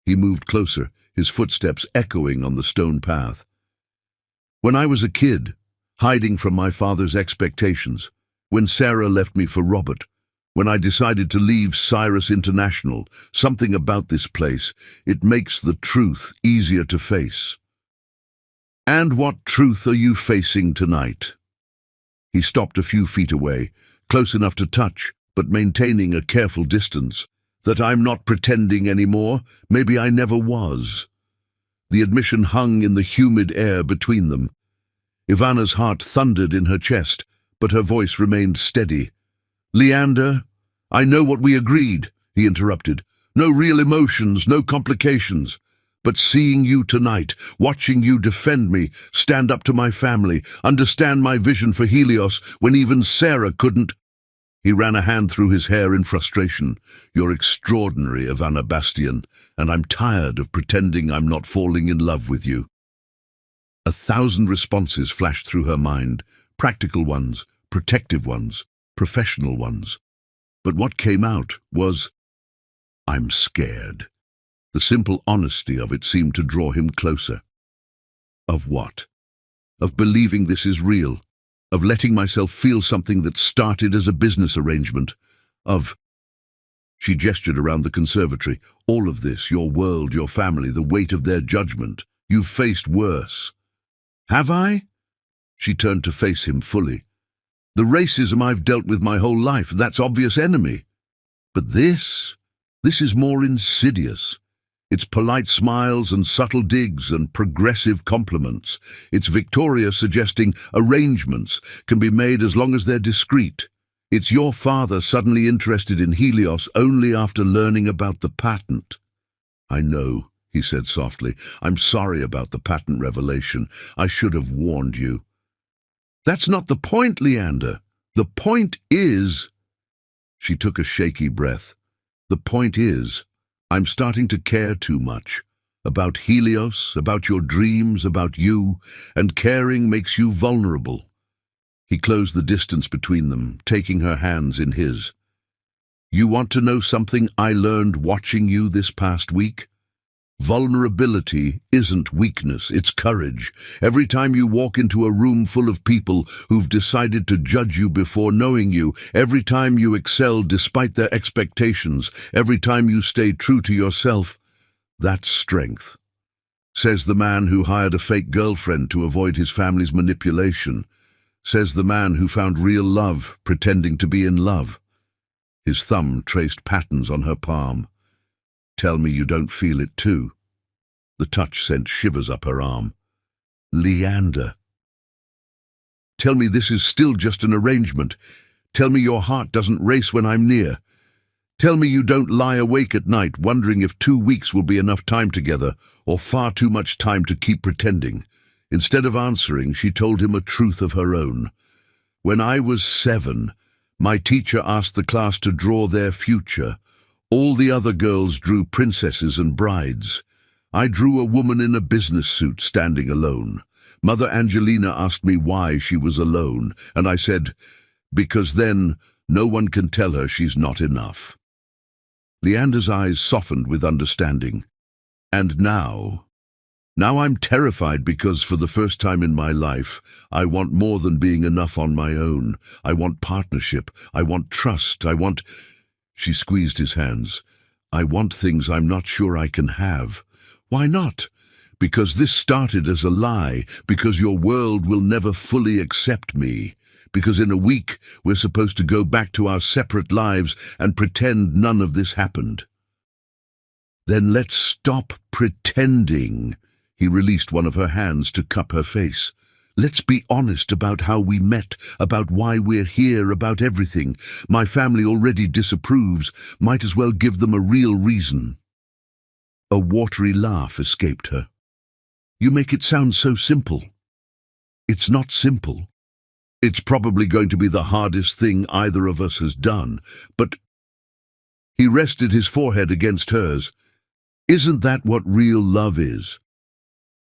He moved closer, his footsteps echoing on the stone path. When I was a kid, hiding from my father's expectations, when Sarah left me for Robert, when I decided to leave Cyrus International, something about this place, it makes the truth easier to face. And what truth are you facing tonight? He stopped a few feet away, close enough to touch, but maintaining a careful distance. That I'm not pretending anymore, maybe I never was. The admission hung in the humid air between them. Ivana's heart thundered in her chest, but her voice remained steady. Leander, I know what we agreed, he interrupted. No real emotions, no complications. But seeing you tonight, watching you defend me, stand up to my family, understand my vision for Helios when even Sarah couldn't. He ran a hand through his hair in frustration. You're extraordinary, Ivana Bastian, and I'm tired of pretending I'm not falling in love with you. 1,000 responses flashed through her mind, practical ones, protective ones, professional ones. But what came out was, I'm scared. The simple honesty of it seemed to draw him closer. Of what? Of believing this is real. Of letting myself feel something that started as a business arrangement. Of... She gestured around the conservatory. All of this, your world, your family, the weight of their judgment. You've faced worse. Have I? She turned to face him fully. The racism I've dealt with my whole life, that's obvious enemy. But this is more insidious. It's polite smiles and subtle digs and progressive compliments. It's Victoria suggesting arrangements can be made as long as they're discreet. It's your father suddenly interested in Helios only after learning about the patent. I know, he said softly. I'm sorry about the patent revelation. I should have warned you. That's not the point, Leander. The point is... She took a shaky breath. The point is, I'm starting to care too much. About Helios, about your dreams, about you, and caring makes you vulnerable. He closed the distance between them, taking her hands in his. You want to know something I learned watching you this past week? Vulnerability isn't weakness, it's courage. Every time you walk into a room full of people who've decided to judge you before knowing you, every time you excel despite their expectations, every time you stay true to yourself, that's strength. Says the man who hired a fake girlfriend to avoid his family's manipulation. Says the man who found real love pretending to be in love. His thumb traced patterns on her palm. Tell me you don't feel it too. The touch sent shivers up her arm. Leander. Tell me this is still just an arrangement. Tell me your heart doesn't race when I'm near. Tell me you don't lie awake at night wondering if 2 weeks will be enough time together or far too much time to keep pretending. Instead of answering, she told him a truth of her own. When I was 7, my teacher asked the class to draw their future. All the other girls drew princesses and brides. I drew a woman in a business suit standing alone. Mother Angelina asked me why she was alone, and I said, because then no one can tell her she's not enough. Leander's eyes softened with understanding. And now I'm terrified because for the first time in my life, I want more than being enough on my own. I want partnership. I want trust. She squeezed his hands. I want things I'm not sure I can have. Why not? Because this started as a lie. Because your world will never fully accept me. Because in a week, we're supposed to go back to our separate lives and pretend none of this happened. Then let's stop pretending. He released one of her hands to cup her face. Let's be honest about how we met, about why we're here, about everything. My family already disapproves. Might as well give them a real reason. A watery laugh escaped her. You make it sound so simple. It's not simple. It's probably going to be the hardest thing either of us has done, but he rested his forehead against hers. Isn't that what real love is?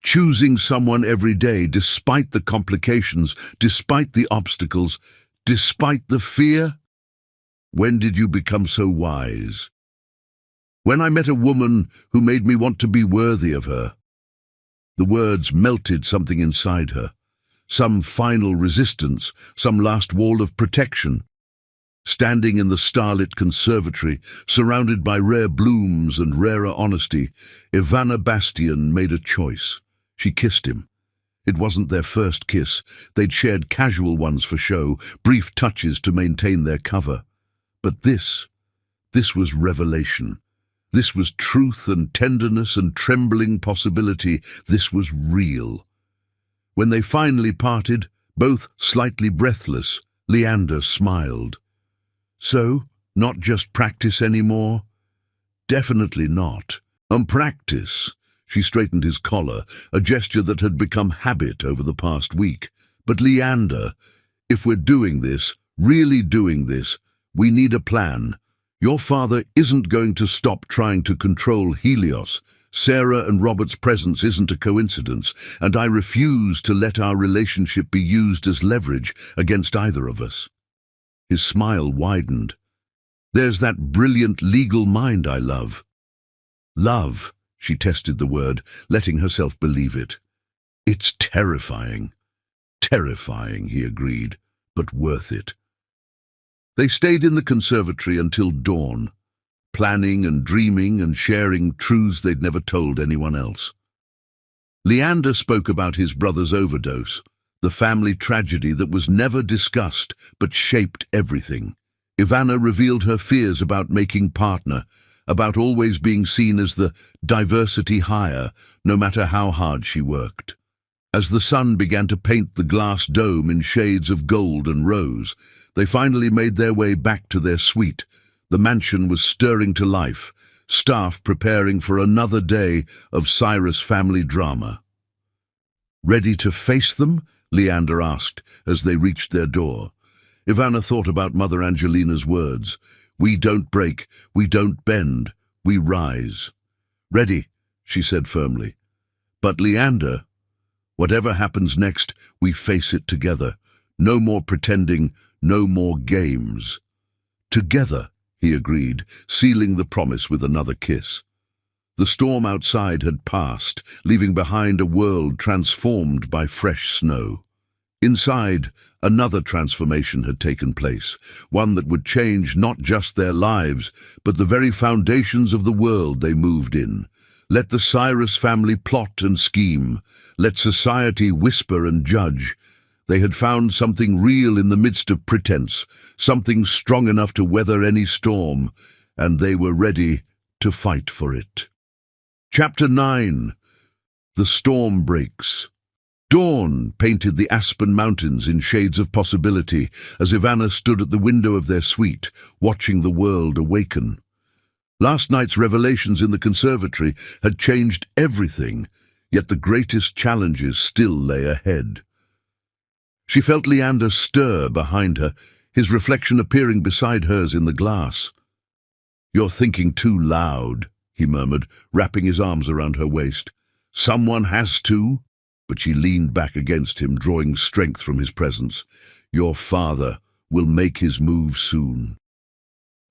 Choosing someone every day despite the complications, despite the obstacles, despite the fear? When did you become so wise? When I met a woman who made me want to be worthy of her. The words melted something inside her. Some final resistance, some last wall of protection. Standing in the starlit conservatory, surrounded by rare blooms and rarer honesty, Ivana Bastian made a choice. She kissed him. It wasn't their first kiss. They'd shared casual ones for show, brief touches to maintain their cover. But this was revelation. This was truth and tenderness and trembling possibility. This was real. When they finally parted, both slightly breathless, Leander smiled. So, not just practice anymore? Definitely not. Practice. She straightened his collar, a gesture that had become habit over the past week. But Leander, if we're doing this, really doing this, we need a plan. Your father isn't going to stop trying to control Helios. Sarah and Robert's presence isn't a coincidence, and I refuse to let our relationship be used as leverage against either of us. His smile widened. There's that brilliant legal mind I love. Love. She tested the word, letting herself believe it. It's terrifying. Terrifying, he agreed, but worth it. They stayed in the conservatory until dawn, planning and dreaming and sharing truths they'd never told anyone else. Leander spoke about his brother's overdose, the family tragedy that was never discussed but shaped everything. Ivana revealed her fears about making partner, about always being seen as the diversity hire, no matter how hard she worked. As the sun began to paint the glass dome in shades of gold and rose, they finally made their way back to their suite. The mansion was stirring to life, staff preparing for another day of Cyrus family drama. Ready to face them? Leander asked as they reached their door. Ivana thought about Mother Angelina's words. We don't break, we don't bend, we rise. Ready, she said firmly. But Leander, whatever happens next, we face it together. No more pretending, no more games. Together, he agreed, sealing the promise with another kiss. The storm outside had passed, leaving behind a world transformed by fresh snow. Inside, another transformation had taken place, one that would change not just their lives, but the very foundations of the world they moved in. Let the Cyrus family plot and scheme. Let society whisper and judge. They had found something real in the midst of pretense, something strong enough to weather any storm, and they were ready to fight for it. Chapter 9. The Storm Breaks. Dawn painted the Aspen Mountains in shades of possibility as Ivana stood at the window of their suite, watching the world awaken. Last night's revelations in the conservatory had changed everything, yet the greatest challenges still lay ahead. She felt Leander stir behind her, his reflection appearing beside hers in the glass. "You're thinking too loud," he murmured, wrapping his arms around her waist. "Someone has to." but she leaned back against him, drawing strength from his presence. "Your father will make his move soon."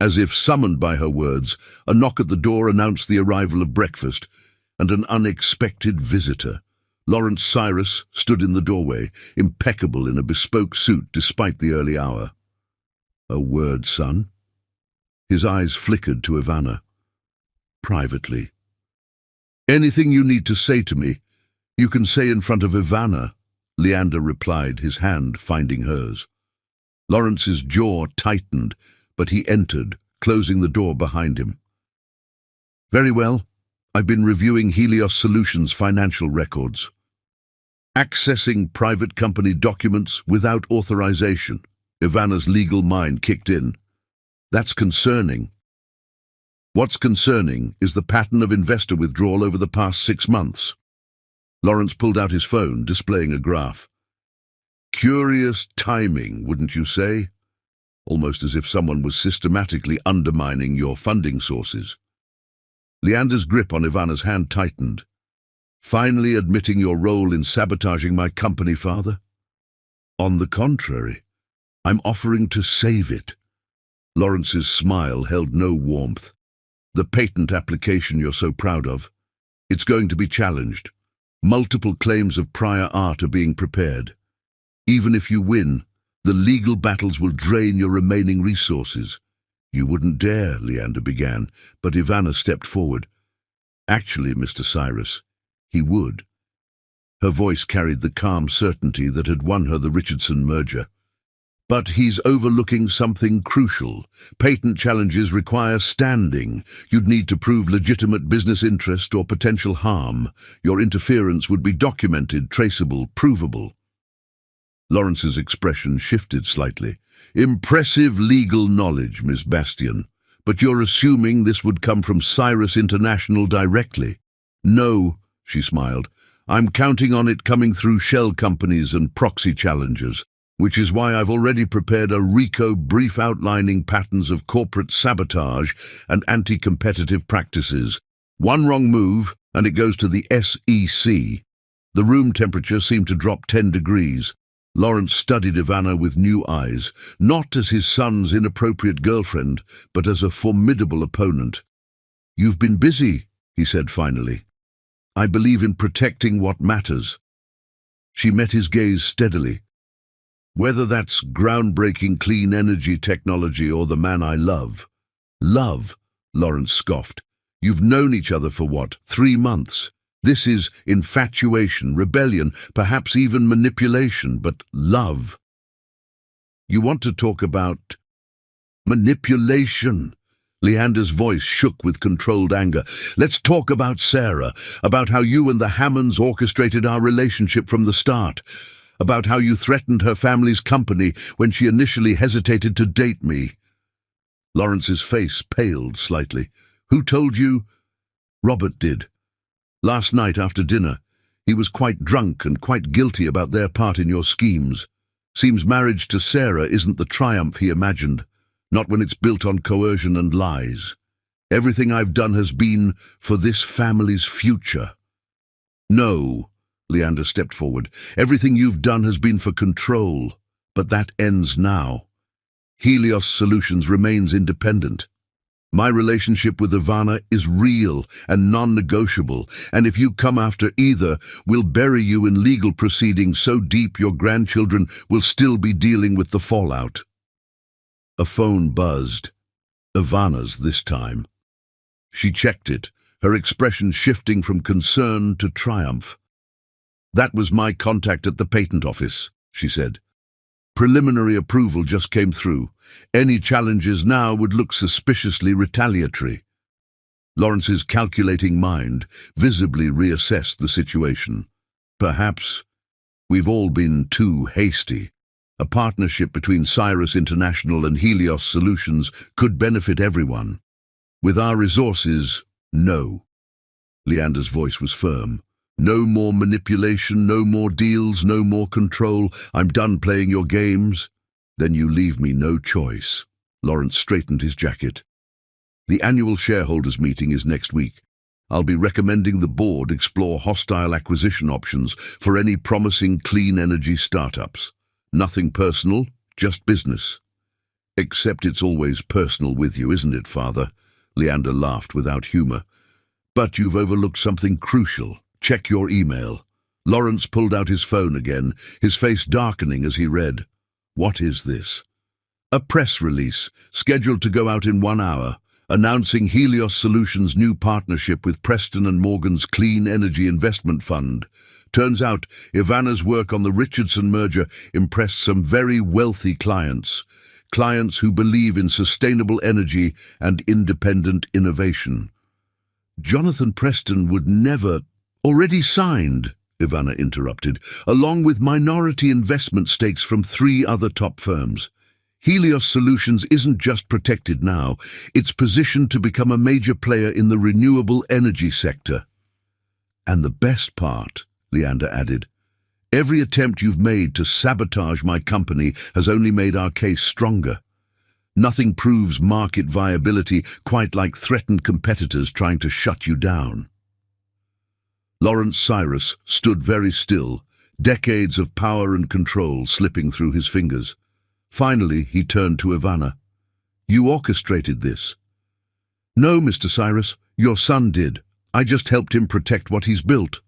As if summoned by her words, a knock at the door announced the arrival of breakfast, and an unexpected visitor. Lawrence Cyrus stood in the doorway, impeccable in a bespoke suit despite the early hour. "A word, son?" His eyes flickered to Ivana. "Privately." "Anything you need to say to me, you can say in front of Ivana," Leander replied, his hand finding hers. Lawrence's jaw tightened, but he entered, closing the door behind him. "Very well. I've been reviewing Helios Solutions' financial records. Accessing private company documents without authorization." Ivana's legal mind kicked in. "That's concerning." "What's concerning is the pattern of investor withdrawal over the past 6 months. Lawrence pulled out his phone, displaying a graph. "Curious timing, wouldn't you say? Almost as if someone was systematically undermining your funding sources." Leander's grip on Ivana's hand tightened. "Finally admitting your role in sabotaging my company, father?" "On the contrary, I'm offering to save it." Lawrence's smile held no warmth. "The patent application you're so proud of, it's going to be challenged. Multiple claims of prior art are being prepared. Even if you win, the legal battles will drain your remaining resources." "You wouldn't dare," Leander began, but Ivana stepped forward. "Actually, Mr. Cyrus, he would." Her voice carried the calm certainty that had won her the Richardson merger. "But he's overlooking something crucial. Patent challenges require standing. You'd need to prove legitimate business interest or potential harm. Your interference would be documented, traceable, provable." Lawrence's expression shifted slightly. "Impressive legal knowledge, Miss Bastian. But you're assuming this would come from Cyrus International directly." "No," she smiled. "I'm counting on it coming through shell companies and proxy challengers, which is why I've already prepared a RICO brief outlining patterns of corporate sabotage and anti-competitive practices. One wrong move, and it goes to the SEC." The room temperature seemed to drop 10 degrees. Lawrence studied Ivana with new eyes, not as his son's inappropriate girlfriend, but as a formidable opponent. "You've been busy," he said finally. "I believe in protecting what matters." She met his gaze steadily. "Whether that's groundbreaking clean energy technology or the man I love." "Love?" Lawrence scoffed. "You've known each other for what, 3 months? This is infatuation, rebellion, perhaps even manipulation, but love. You want to talk about manipulation?" Leander's voice shook with controlled anger. "Let's talk about Sarah, about how you and the Hammonds orchestrated our relationship from the start, about how you threatened her family's company when she initially hesitated to date me." Lawrence's face paled slightly. "Who told you?" "Robert did. Last night after dinner. He was quite drunk and quite guilty about their part in your schemes. Seems marriage to Sarah isn't the triumph he imagined, not when it's built on coercion and lies. Everything I've done has been for this family's future." "No," Leander stepped forward. "Everything you've done has been for control, but that ends now. Helios Solutions remains independent. My relationship with Ivana is real and non-negotiable, and if you come after either, we'll bury you in legal proceedings so deep your grandchildren will still be dealing with the fallout." A phone buzzed. Ivana's this time. She checked it, her expression shifting from concern to triumph. "That was my contact at the patent office," she said. "Preliminary approval just came through. Any challenges now would look suspiciously retaliatory." Lawrence's calculating mind visibly reassessed the situation. "Perhaps we've all been too hasty. A partnership between Cyrus International and Helios Solutions could benefit everyone. With our resources, no." Leander's voice was firm. "No more manipulation, no more deals, no more control. I'm done playing your games." "Then you leave me no choice." Lawrence straightened his jacket. "The annual shareholders' meeting is next week. I'll be recommending the board explore hostile acquisition options for any promising clean energy startups. Nothing personal, just business. Except it's always personal with you, isn't it, Father? Leander laughed without humor. But you've overlooked something crucial. Check your email. Lawrence pulled out his phone again, his face darkening as he read. What is this? A press release, scheduled to go out in 1 hour, announcing Helios Solutions' new partnership with Preston and Morgan's Clean Energy Investment Fund. Turns out, Ivana's work on the Richardson merger impressed some very wealthy clients. Clients who believe in sustainable energy and independent innovation. Jonathan Preston would never... Already signed, Ivana interrupted, along with minority investment stakes from 3 other top firms. Helios Solutions isn't just protected now, it's positioned to become a major player in the renewable energy sector. And the best part, Leander added, every attempt you've made to sabotage my company has only made our case stronger. Nothing proves market viability quite like threatened competitors trying to shut you down. Lawrence Cyrus stood very still, decades of power and control slipping through his fingers. Finally, he turned to Ivana. You orchestrated this. No, Mr. Cyrus, your son did. I just helped him protect what he's built.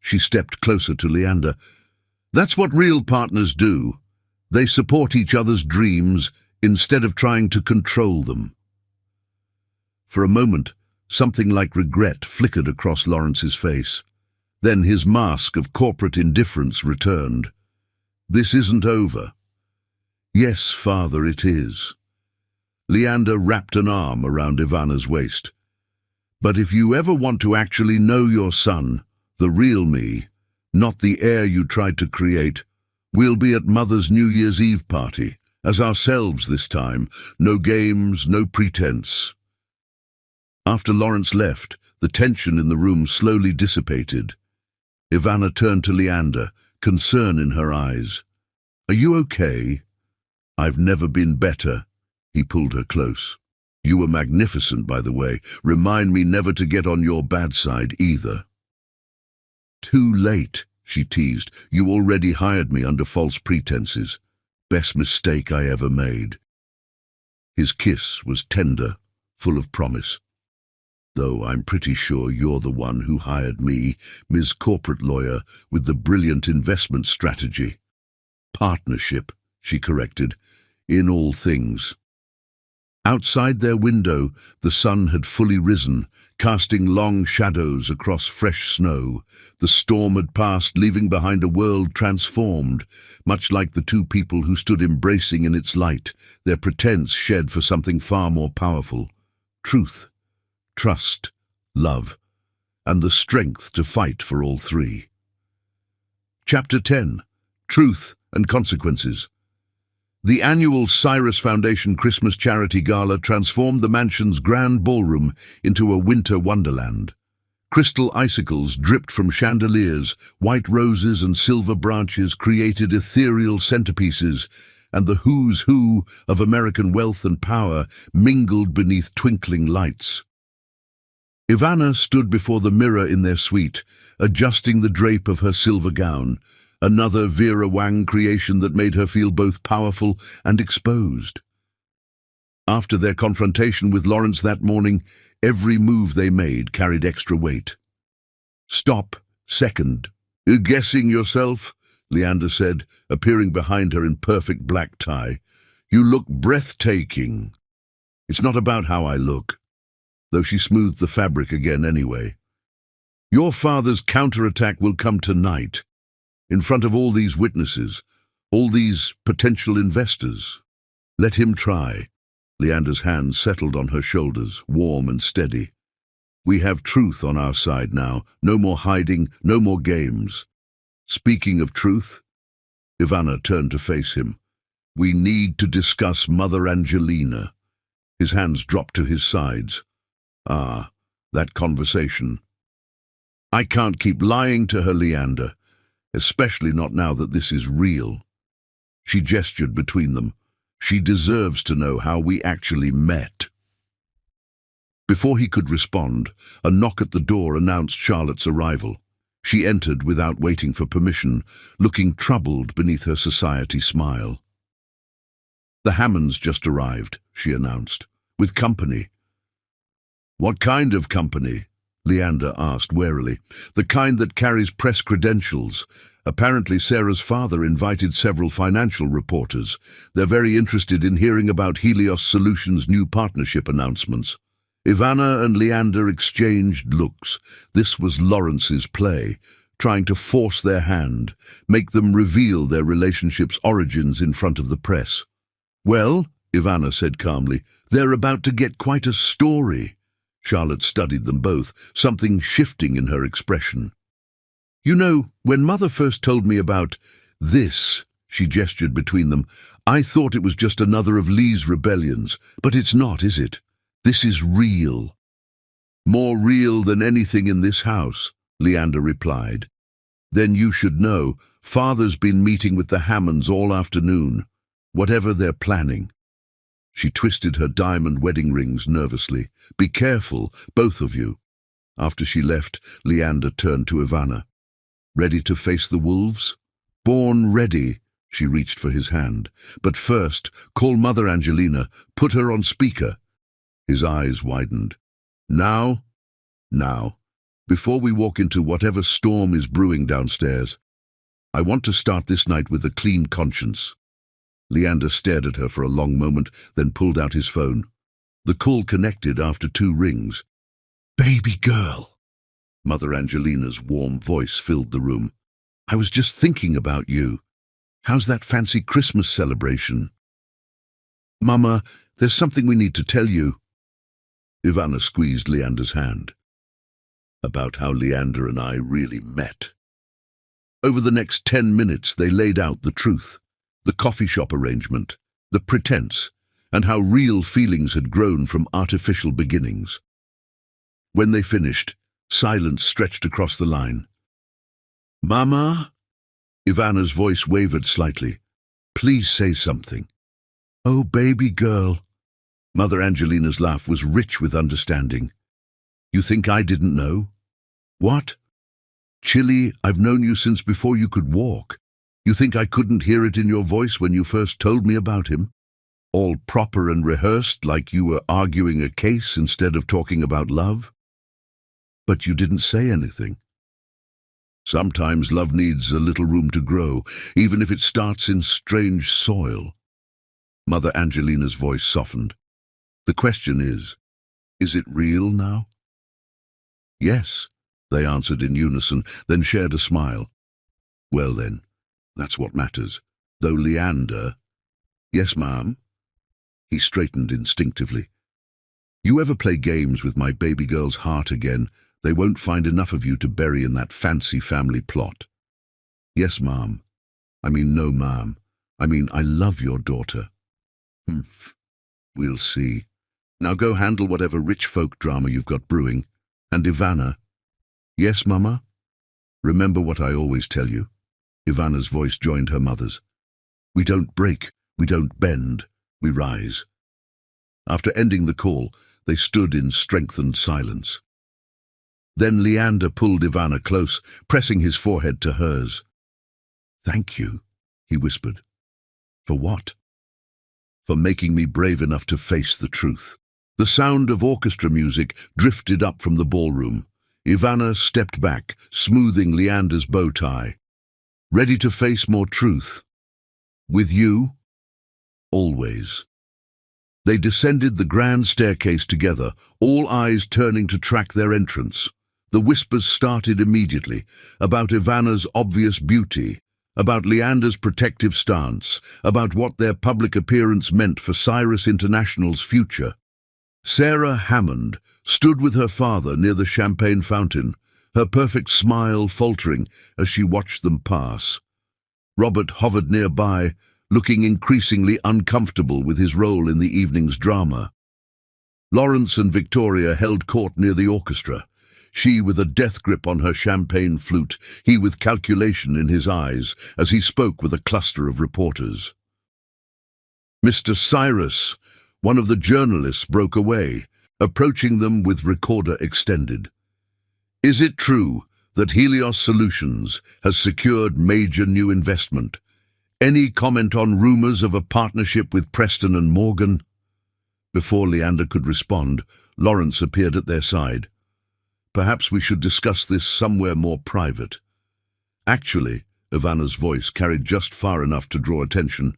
She stepped closer to Leander. That's what real partners do. They support each other's dreams instead of trying to control them. For a moment, something like regret flickered across Lawrence's face. Then his mask of corporate indifference returned. This isn't over. Yes, Father, it is. Leander wrapped an arm around Ivana's waist. But if you ever want to actually know your son, the real me, not the heir you tried to create, we'll be at Mother's New Year's Eve party, as ourselves this time, no games, no pretense. After Lawrence left, the tension in the room slowly dissipated. Ivana turned to Leander, concern in her eyes. Are you okay? I've never been better. He pulled her close. You were magnificent, by the way. Remind me never to get on your bad side either. Too late, she teased. You already hired me under false pretenses. Best mistake I ever made. His kiss was tender, full of promise. Though I'm pretty sure you're the one who hired me, Ms. Corporate Lawyer, with the brilliant investment strategy. Partnership, she corrected, in all things. Outside their window, the sun had fully risen, casting long shadows across fresh snow. The storm had passed, leaving behind a world transformed, much like the 2 people who stood embracing in its light, their pretense shed for something far more powerful. Truth, trust, love, and the strength to fight for all 3. Chapter 10. Truth and Consequences. The annual Cyrus Foundation Christmas Charity Gala transformed the mansion's grand ballroom into a winter wonderland. Crystal icicles dripped from chandeliers, white roses and silver branches created ethereal centerpieces, and the who's who of American wealth and power mingled beneath twinkling lights. Ivana stood before the mirror in their suite, adjusting the drape of her silver gown, another Vera Wang creation that made her feel both powerful and exposed. After their confrontation with Lawrence that morning, every move they made carried extra weight. Stop, second. You guessing yourself? Leander said, appearing behind her in perfect black tie. You look breathtaking. It's not about how I look, though she smoothed the fabric again anyway. Your father's counterattack will come tonight. In front of all these witnesses, all these potential investors. Let him try. Leander's hand settled on her shoulders, warm and steady. We have truth on our side now. No more hiding, no more games. Speaking of truth, Ivana turned to face him. We need to discuss Mother Angelina. His hands dropped to his sides. Ah, that conversation. I can't keep lying to her, Leander. Especially not now that this is real. She gestured between them. She deserves to know how we actually met. Before he could respond, a knock at the door announced Charlotte's arrival. She entered without waiting for permission, looking troubled beneath her society smile. "The Hammonds just arrived," she announced, "with company." "What kind of company?" Leander asked warily. "The kind that carries press credentials. Apparently Sarah's father invited several financial reporters. They're very interested in hearing about Helios Solutions' new partnership announcements." Ivana and Leander exchanged looks. This was Lawrence's play, trying to force their hand, make them reveal their relationship's origins in front of the press. "Well," Ivana said calmly, "they're about to get quite a story." Charlotte studied them both, something shifting in her expression. "You know, when Mother first told me about this," she gestured between them, "I thought it was just another of Lee's rebellions. But it's not, is it? This is real." "More real than anything in this house," Leander replied. "Then you should know, Father's been meeting with the Hammonds all afternoon, whatever they're planning." She twisted her diamond wedding rings nervously. "Be careful, both of you." After she left, Leander turned to Ivana. "Ready to face the wolves?" "Born ready." She reached for his hand. "But first, call Mother Angelina. Put her on speaker." His eyes widened. "Now?" "Now. Before we walk into whatever storm is brewing downstairs. I want to start this night with a clean conscience." Leander stared at her for a long moment, then pulled out his phone. The call connected after 2 rings. "Baby girl!" Mother Angelina's warm voice filled the room. "I was just thinking about you. How's that fancy Christmas celebration?" "Mama, there's something we need to tell you." Ivana squeezed Leander's hand. "About how Leander and I really met." Over the next 10 minutes they laid out the truth, the coffee shop arrangement, the pretense, and how real feelings had grown from artificial beginnings. When they finished, silence stretched across the line. "Mama?" Ivana's voice wavered slightly. "Please say something." "Oh, baby girl." Mother Angelina's laugh was rich with understanding. "You think I didn't know?" "What?" "Chili, I've known you since before you could walk. You think I couldn't hear it in your voice when you first told me about him? All proper and rehearsed, like you were arguing a case instead of talking about love? But you didn't say anything." "Sometimes love needs a little room to grow, even if it starts in strange soil." Mother Angelina's voice softened. "The question is it real now?" "Yes," they answered in unison, then shared a smile. "Well then, that's what matters. Though Leander—" "Yes, ma'am?" He straightened instinctively. "You ever play games with my baby girl's heart again, they won't find enough of you to bury in that fancy family plot." "Yes, ma'am. I mean, no, ma'am. I mean, I love your daughter." "Humph. We'll see. Now go handle whatever rich folk drama you've got brewing. And Ivana." "Yes, Mama?" "Remember what I always tell you." Ivana's voice joined her mother's. "We don't break, we don't bend, we rise." After ending the call, they stood in strengthened silence. Then Leander pulled Ivana close, pressing his forehead to hers. "Thank you," he whispered. "For what?" "For making me brave enough to face the truth." The sound of orchestra music drifted up from the ballroom. Ivana stepped back, smoothing Leander's bow tie. "Ready to face more truth?" "With you?" "Always." They descended the grand staircase together, all eyes turning to track their entrance. The whispers started immediately, about Ivana's obvious beauty, about Leander's protective stance, about what their public appearance meant for Cyrus International's future. Sarah Hammond stood with her father near the champagne fountain, her perfect smile faltering as she watched them pass. Robert hovered nearby, looking increasingly uncomfortable with his role in the evening's drama. Lawrence and Victoria held court near the orchestra, she with a death grip on her champagne flute, he with calculation in his eyes as he spoke with a cluster of reporters. "Mr. Cyrus," one of the journalists broke away, approaching them with recorder extended. Is it true that Helios Solutions has secured major new investment? Any comment on rumors of a partnership with Preston and Morgan? Before Leander could respond, Lawrence appeared at their side. Perhaps we should discuss this somewhere more private. Actually, Ivana's voice carried just far enough to draw attention.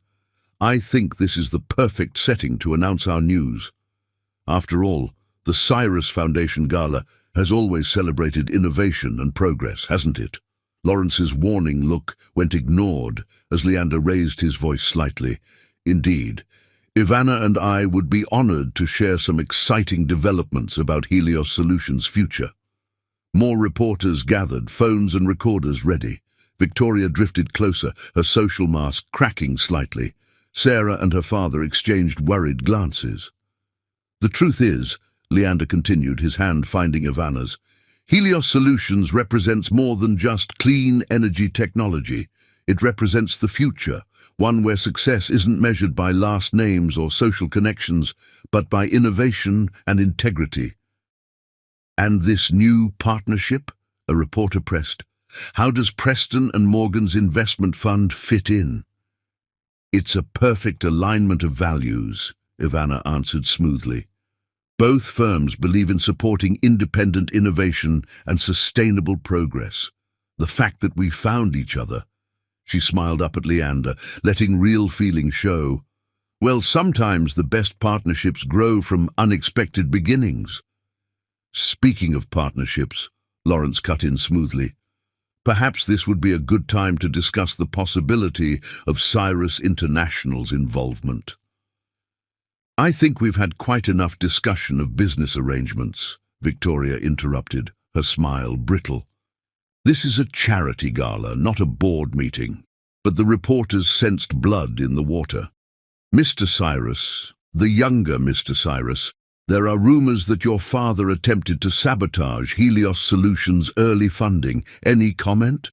I think this is the perfect setting to announce our news. After all, the Cyrus Foundation Gala has always celebrated innovation and progress, hasn't it? Lawrence's warning look went ignored as Leander raised his voice slightly. Indeed, Ivana and I would be honored to share some exciting developments about Helios Solutions' future. More reporters gathered, phones and recorders ready. Victoria drifted closer, her social mask cracking slightly. Sarah and her father exchanged worried glances. The truth is, Leander continued, his hand finding Ivana's, Helios Solutions represents more than just clean energy technology. It represents the future, one where success isn't measured by last names or social connections, but by innovation and integrity. And this new partnership? A reporter pressed. How does Preston and Morgan's investment fund fit in? It's a perfect alignment of values, Ivana answered smoothly. Both firms believe in supporting independent innovation and sustainable progress. The fact that we found each other. She smiled up at Leander, letting real feeling show. Well, sometimes the best partnerships grow from unexpected beginnings. Speaking of partnerships, Lawrence cut in smoothly. Perhaps this would be a good time to discuss the possibility of Cyrus International's involvement. I think we've had quite enough discussion of business arrangements, Victoria interrupted, her smile brittle. This is a charity gala, not a board meeting. But the reporters sensed blood in the water. Mr. Cyrus, the younger Mr. Cyrus, there are rumors that your father attempted to sabotage Helios Solutions' early funding. Any comment?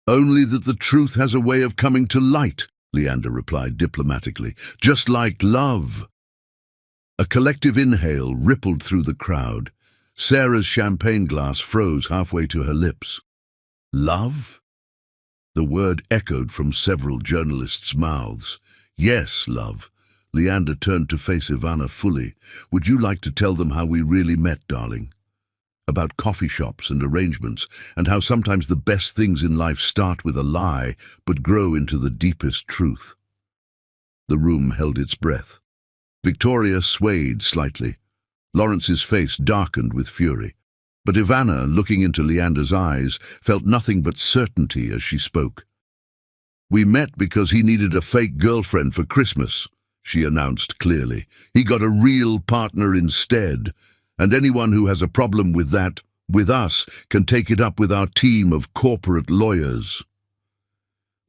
Only that the truth has a way of coming to light, Leander replied diplomatically, just like love. A collective inhale rippled through the crowd. Sarah's champagne glass froze halfway to her lips. Love? The word echoed from several journalists' mouths. Yes, love. Leander turned to face Ivana fully. Would you like to tell them how we really met, darling? About coffee shops and arrangements, and how sometimes the best things in life start with a lie, but grow into the deepest truth. The room held its breath. Victoria swayed slightly. Lawrence's face darkened with fury. But Ivana, looking into Leander's eyes, felt nothing but certainty as she spoke. We met because he needed a fake girlfriend for Christmas, she announced clearly. He got a real partner instead, and anyone who has a problem with that, with us, can take it up with our team of corporate lawyers.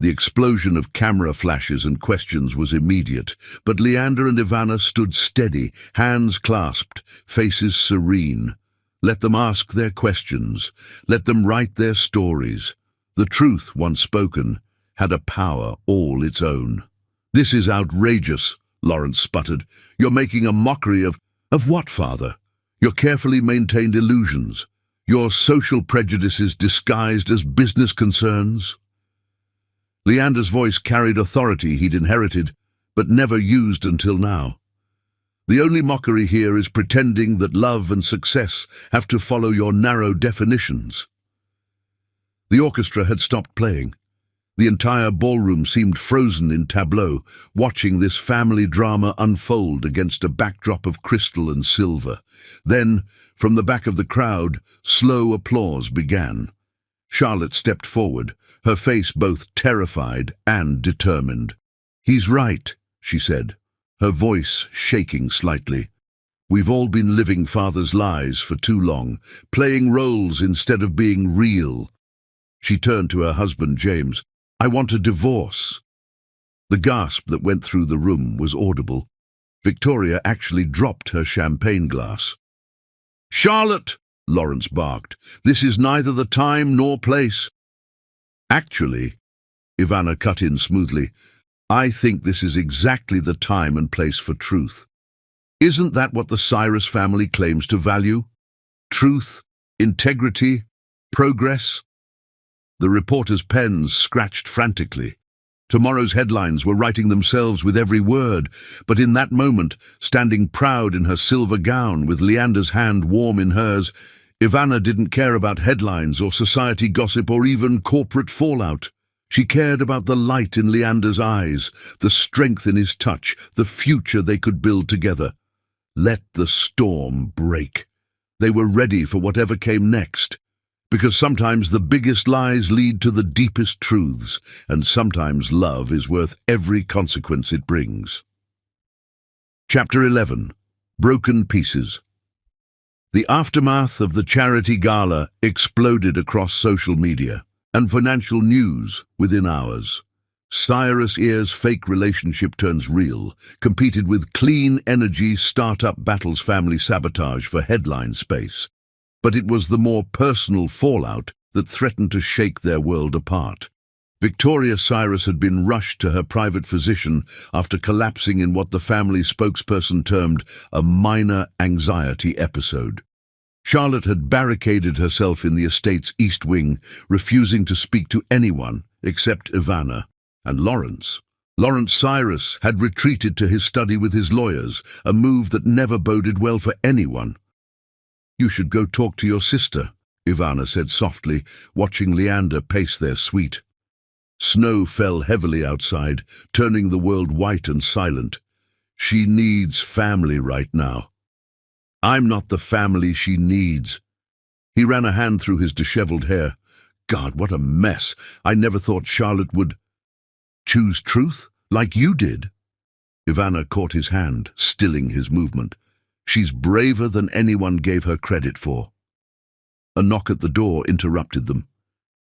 The explosion of camera flashes and questions was immediate, but Leander and Ivana stood steady, hands clasped, faces serene. Let them ask their questions. Let them write their stories. The truth, once spoken, had a power all its own. This is outrageous, Lawrence sputtered. You're making a mockery of what, father? Your carefully maintained illusions. Your social prejudices disguised as business concerns? Leander's voice carried authority he'd inherited, but never used until now. The only mockery here is pretending that love and success have to follow your narrow definitions. The orchestra had stopped playing. The entire ballroom seemed frozen in tableau, watching this family drama unfold against a backdrop of crystal and silver. Then, from the back of the crowd, slow applause began. Charlotte stepped forward, her face both terrified and determined. He's right, she said, her voice shaking slightly. We've all been living father's lies for too long, playing roles instead of being real. She turned to her husband, James. I want a divorce. The gasp that went through the room was audible. Victoria actually dropped her champagne glass. Charlotte, Lawrence barked, this is neither the time nor place. Actually, Ivana cut in smoothly, I think this is exactly the time and place for truth. Isn't that what the Cyrus family claims to value? Truth, integrity, progress? The reporters' pens scratched frantically. Tomorrow's headlines were writing themselves with every word, but in that moment, standing proud in her silver gown with Leander's hand warm in hers, Ivana didn't care about headlines or society gossip or even corporate fallout. She cared about the light in Leander's eyes, the strength in his touch, the future they could build together. Let the storm break. They were ready for whatever came next. Because sometimes the biggest lies lead to the deepest truths, and sometimes love is worth every consequence it brings. Chapter 11. Broken Pieces. The aftermath of the charity gala exploded across social media and financial news within hours. Cyrus Ear's fake relationship turns real, competed with clean energy startup battles family sabotage for headline space. But it was the more personal fallout that threatened to shake their world apart. Victoria Cyrus had been rushed to her private physician after collapsing in what the family spokesperson termed a minor anxiety episode. Charlotte had barricaded herself in the estate's east wing, refusing to speak to anyone except Ivana. And Lawrence Cyrus had retreated to his study with his lawyers, a move that never boded well for anyone. "You should go talk to your sister," Ivana said softly, watching Leander pace their suite. Snow fell heavily outside, turning the world white and silent. "She needs family right now." "I'm not the family she needs." He ran a hand through his disheveled hair. "God, what a mess. I never thought Charlotte would choose truth like you did." Ivana caught his hand, stilling his movement. "She's braver than anyone gave her credit for." A knock at the door interrupted them.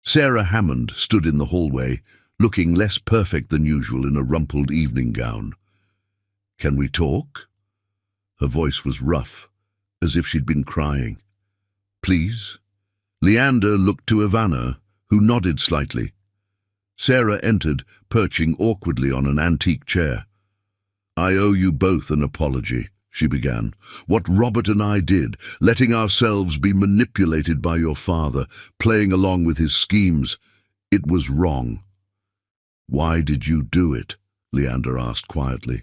Sarah Hammond stood in the hallway, looking less perfect than usual in a rumpled evening gown. "Can we talk?" Her voice was rough, as if she'd been crying. "Please?" Leander looked to Ivana, who nodded slightly. Sarah entered, perching awkwardly on an antique chair. "I owe you both an apology," she began. "What Robert and I did, letting ourselves be manipulated by your father, playing along with his schemes, it was wrong." "Why did you do it?" Leander asked quietly.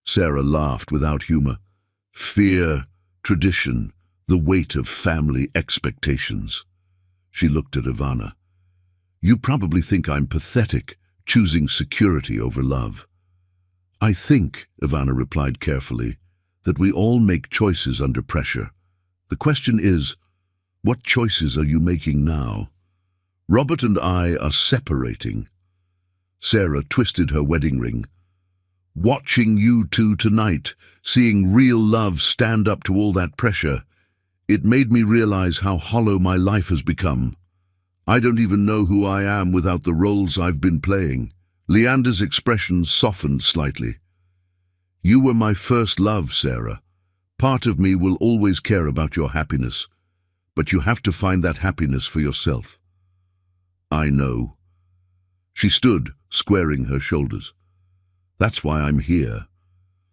Sarah laughed without humor. "Fear, tradition, the weight of family expectations." She looked at Ivana. "You probably think I'm pathetic, choosing security over love." "I think," Ivana replied carefully, "that we all make choices under pressure. The question is, what choices are you making now? Robert and I are separating." Sarah twisted her wedding ring. "Watching you two tonight, seeing real love stand up to all that pressure, it made me realize how hollow my life has become. I don't even know who I am without the roles I've been playing." Leander's expression softened slightly. "You were my first love, Sarah. Part of me will always care about your happiness, but you have to find that happiness for yourself." "I know." She stood, squaring her shoulders. "That's why I'm here.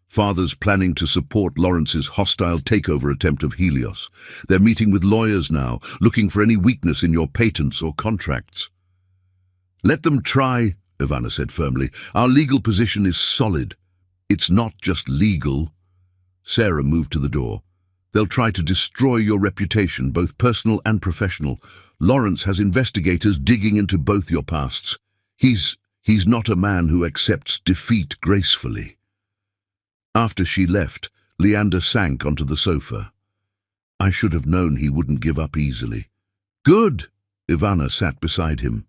Father's planning to support Lawrence's hostile takeover attempt of Helios. They're meeting with lawyers now, looking for any weakness in your patents or contracts." "Let them try," Ivana said firmly. "Our legal position is solid. It's not just legal." Sarah moved to the door. "They'll try to destroy your reputation, both personal and professional. Lawrence has investigators digging into both your pasts. He's not a man who accepts defeat gracefully." After she left, Leander sank onto the sofa. "I should have known he wouldn't give up easily." "Good!" Ivana sat beside him.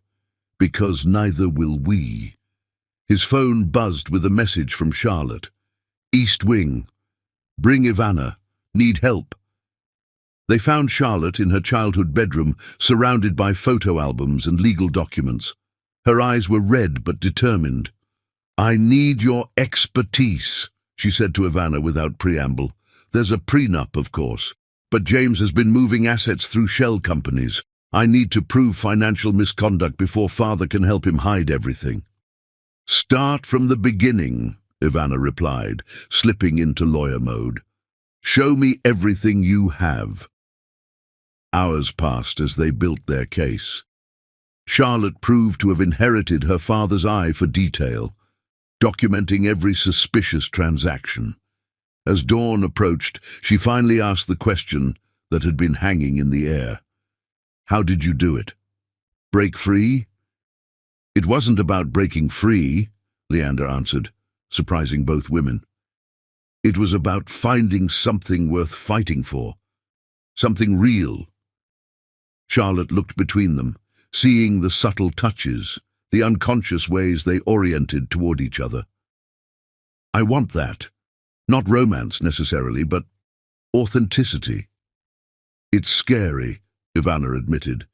"Because neither will we." His phone buzzed with a message from Charlotte. "East Wing. Bring Ivana. Need help." They found Charlotte in her childhood bedroom, surrounded by photo albums and legal documents. Her eyes were red but determined. "I need your expertise," she said to Ivana without preamble. "There's a prenup, of course, but James has been moving assets through shell companies. I need to prove financial misconduct before Father can help him hide everything." "Start from the beginning," Ivana replied, slipping into lawyer mode. Show me everything you have. Hours passed as they built their case. Charlotte proved to have inherited her father's eye for detail, documenting every suspicious transaction. As dawn approached, she finally asked the question that had been hanging in the air. How did you do it? Break free? It wasn't about breaking free, Leander answered, surprising both women. It was about finding something worth fighting for. Something real. Charlotte looked between them, seeing the subtle touches, the unconscious ways they oriented toward each other. I want that. Not romance necessarily, but authenticity. It's scary, Ivana admitted,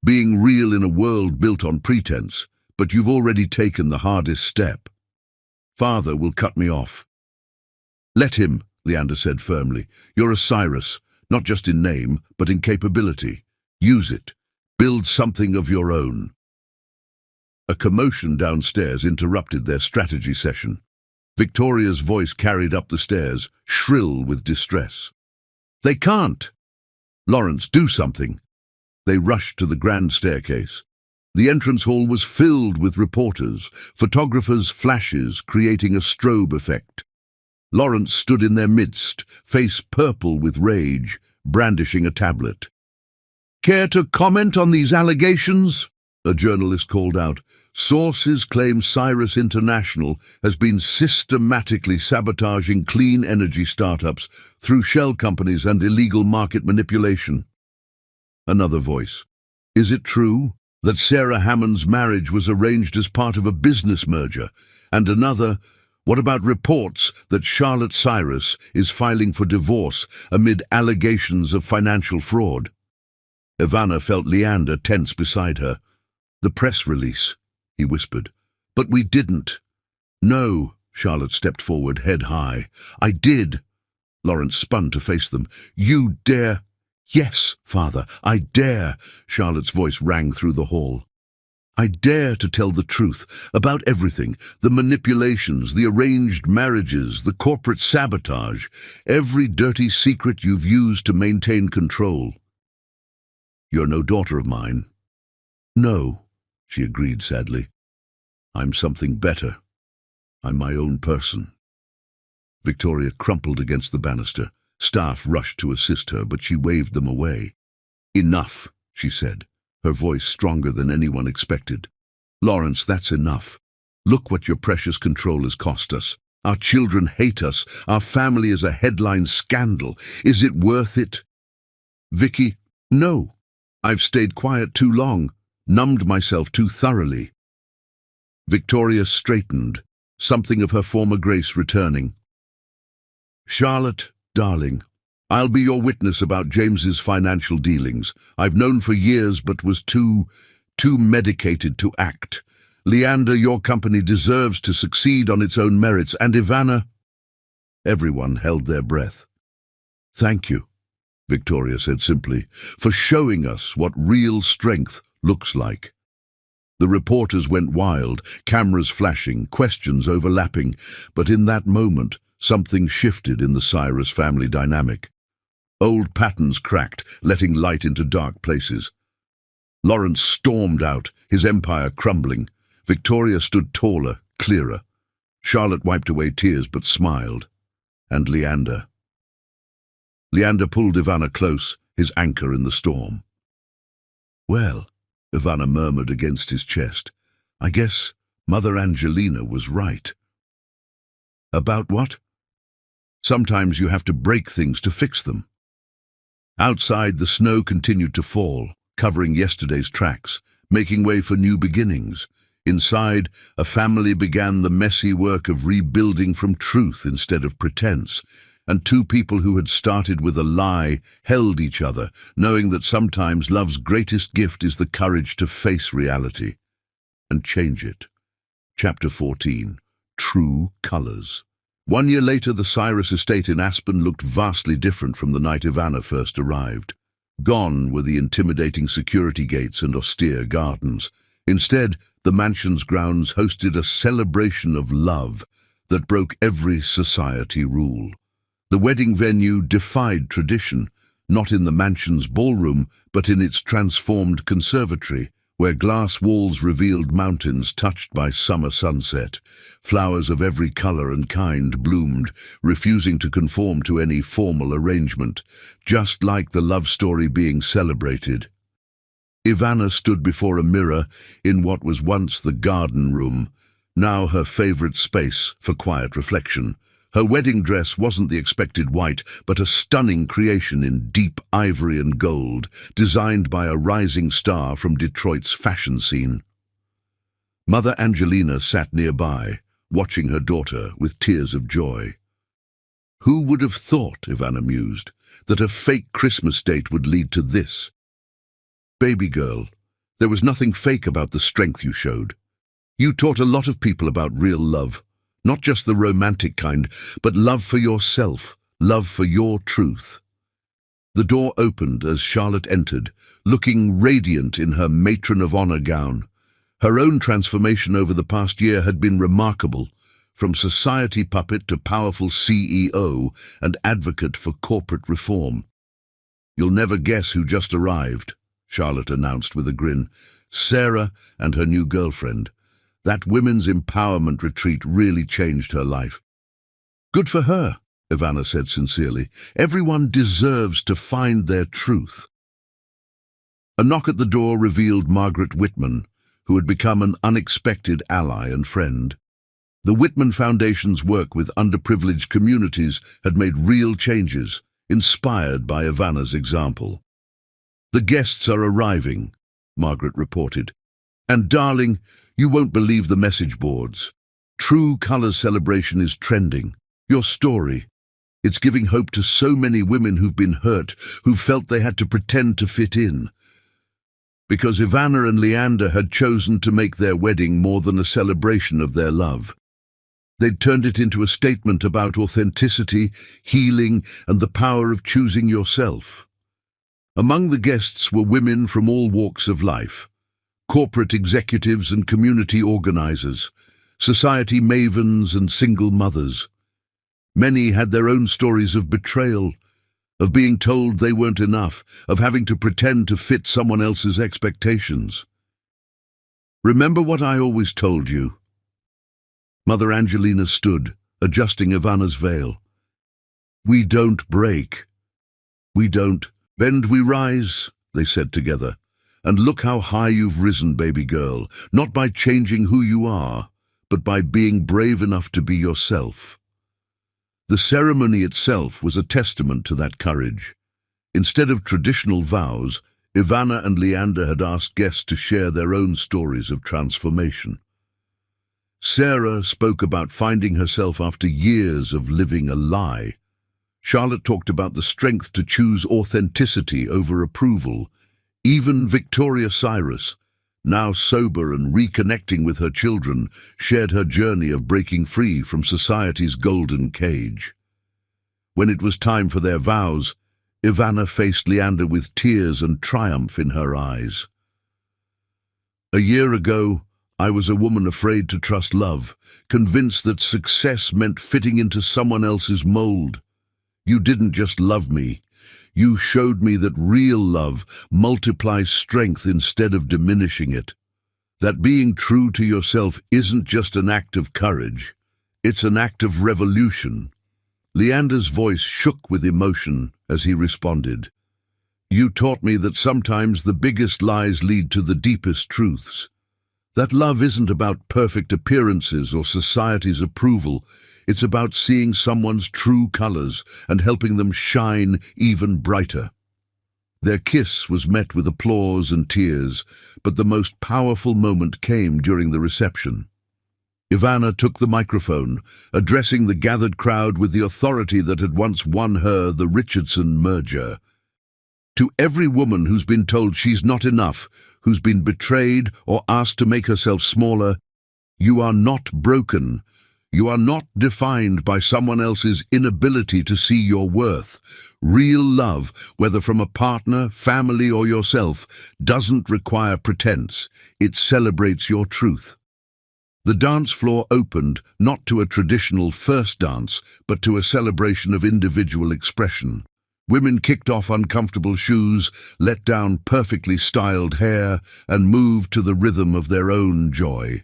being real in a world built on pretense, but you've already taken the hardest step. Father will cut me off. Let him, Leander said firmly. You're a Cyrus, not just in name, but in capability. Use it. Build something of your own. A commotion downstairs interrupted their strategy session. Victoria's voice carried up the stairs, shrill with distress. They can't! Lawrence, do something! They rushed to the grand staircase. The entrance hall was filled with reporters, photographers' flashes creating a strobe effect. Lawrence stood in their midst, face purple with rage, brandishing a tablet. Care to comment on these allegations? A journalist called out. Sources claim Cyrus International has been systematically sabotaging clean energy startups through shell companies and illegal market manipulation. Another voice. Is it true that Sarah Hammond's marriage was arranged as part of a business merger? And another, what about reports that Charlotte Cyrus is filing for divorce amid allegations of financial fraud? Ivana felt Leander tense beside her. The press release, he whispered. But we didn't. No, Charlotte stepped forward, head high. I did. Lawrence spun to face them. You dare? Yes, Father, I dare, Charlotte's voice rang through the hall. I dare to tell the truth about everything, the manipulations, the arranged marriages, the corporate sabotage, every dirty secret you've used to maintain control. You're no daughter of mine. No, she agreed sadly. I'm something better. I'm my own person. Victoria crumpled against the banister. Staff rushed to assist her, but she waved them away. Enough, she said, her voice stronger than anyone expected. Lawrence, that's enough. Look what your precious control has cost us. Our children hate us. Our family is a headline scandal. Is it worth it? Vicky, no. I've stayed quiet too long, numbed myself too thoroughly. Victoria straightened, something of her former grace returning. Charlotte, darling, I'll be your witness about James's financial dealings. I've known for years but was too medicated to act. Leander, your company deserves to succeed on its own merits, and Ivana... Everyone held their breath. Thank you, Victoria said simply, for showing us what real strength looks like. The reporters went wild, cameras flashing, questions overlapping, but in that moment, something shifted in the Cyrus family dynamic. Old patterns cracked, letting light into dark places. Lawrence stormed out, his empire crumbling. Victoria stood taller, clearer. Charlotte wiped away tears but smiled. And Leander. Leander pulled Ivana close, his anchor in the storm. Well, Ivana murmured against his chest, I guess Mother Angelina was right. About what? Sometimes you have to break things to fix them. Outside, the snow continued to fall, covering yesterday's tracks, making way for new beginnings. Inside, a family began the messy work of rebuilding from truth instead of pretense, and two people who had started with a lie held each other, knowing that sometimes love's greatest gift is the courage to face reality and change it. Chapter 14. True Colors. 1 year later, the Cyrus estate in Aspen looked vastly different from the night Ivana first arrived. Gone were the intimidating security gates and austere gardens. Instead, the mansion's grounds hosted a celebration of love that broke every society rule. The wedding venue defied tradition, not in the mansion's ballroom, but in its transformed conservatory, where glass walls revealed mountains touched by summer sunset. Flowers of every color and kind bloomed, refusing to conform to any formal arrangement, just like the love story being celebrated. Ivana stood before a mirror in what was once the garden room, now her favorite space for quiet reflection. Her wedding dress wasn't the expected white, but a stunning creation in deep ivory and gold, designed by a rising star from Detroit's fashion scene. Mother Angelina sat nearby, watching her daughter with tears of joy. Who would have thought, Ivana mused, that a fake Christmas date would lead to this? Baby girl, there was nothing fake about the strength you showed. You taught a lot of people about real love, not just the romantic kind, but love for yourself, love for your truth. The door opened as Charlotte entered, looking radiant in her matron of honor gown. Her own transformation over the past year had been remarkable, from society puppet to powerful CEO and advocate for corporate reform. You'll never guess who just arrived, Charlotte announced with a grin. Sarah and her new girlfriend. That women's empowerment retreat really changed her life. Good for her, Ivana said sincerely. Everyone deserves to find their truth. A knock at the door revealed Margaret Whitman, who had become an unexpected ally and friend. The Whitman Foundation's work with underprivileged communities had made real changes, inspired by Ivana's example. The guests are arriving, Margaret reported. And darling, you won't believe the message boards. True Colors Celebration is trending. Your story. It's giving hope to so many women who've been hurt, who felt they had to pretend to fit in. Because Ivana and Leander had chosen to make their wedding more than a celebration of their love. They'd turned it into a statement about authenticity, healing, and the power of choosing yourself. Among the guests were women from all walks of life. Corporate executives and community organizers, society mavens and single mothers. Many had their own stories of betrayal, of being told they weren't enough, of having to pretend to fit someone else's expectations. Remember what I always told you? Mother Angelina stood, adjusting Ivana's veil. We don't break. We don't bend, we rise, they said together. And look how high you've risen, baby girl, not by changing who you are, but by being brave enough to be yourself. The ceremony itself was a testament to that courage. Instead of traditional vows, Ivana and Leander had asked guests to share their own stories of transformation. Sarah spoke about finding herself after years of living a lie. Charlotte talked about the strength to choose authenticity over approval. Even Victoria Cyrus, now sober and reconnecting with her children, shared her journey of breaking free from society's golden cage. When it was time for their vows, Ivana faced Leander with tears and triumph in her eyes. A year ago, I was a woman afraid to trust love, convinced that success meant fitting into someone else's mold. You didn't just love me. You showed me that real love multiplies strength instead of diminishing it. That being true to yourself isn't just an act of courage, it's an act of revolution. Leander's voice shook with emotion as he responded. You taught me that sometimes the biggest lies lead to the deepest truths. That love isn't about perfect appearances or society's approval. It's about seeing someone's true colors and helping them shine even brighter. Their kiss was met with applause and tears, but the most powerful moment came during the reception. Ivana took the microphone, addressing the gathered crowd with the authority that had once won her the Richardson merger. To every woman who's been told she's not enough, who's been betrayed or asked to make herself smaller, you are not broken. You are not defined by someone else's inability to see your worth. Real love, whether from a partner, family, or yourself, doesn't require pretense. It celebrates your truth. The dance floor opened not to a traditional first dance, but to a celebration of individual expression. Women kicked off uncomfortable shoes, let down perfectly styled hair, and moved to the rhythm of their own joy.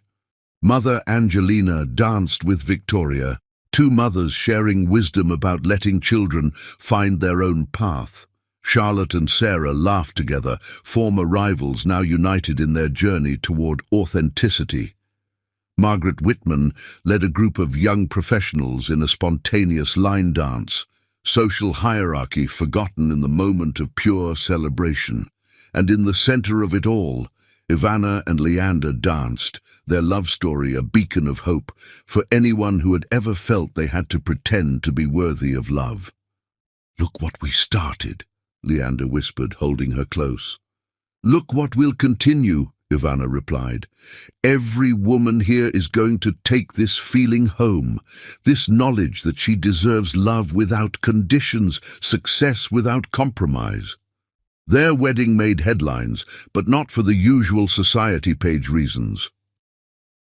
Mother Angelina danced with Victoria, two mothers sharing wisdom about letting children find their own path. Charlotte and Sarah laughed together, former rivals now united in their journey toward authenticity. Margaret Whitman led a group of young professionals in a spontaneous line dance, social hierarchy forgotten in the moment of pure celebration. And in the center of it all, Ivana and Leander danced, their love story a beacon of hope for anyone who had ever felt they had to pretend to be worthy of love. "Look what we started," Leander whispered, holding her close. "Look what we'll continue," Ivana replied. "Every woman here is going to take this feeling home, this knowledge that she deserves love without conditions, success without compromise." Their wedding made headlines, but not for the usual society page reasons.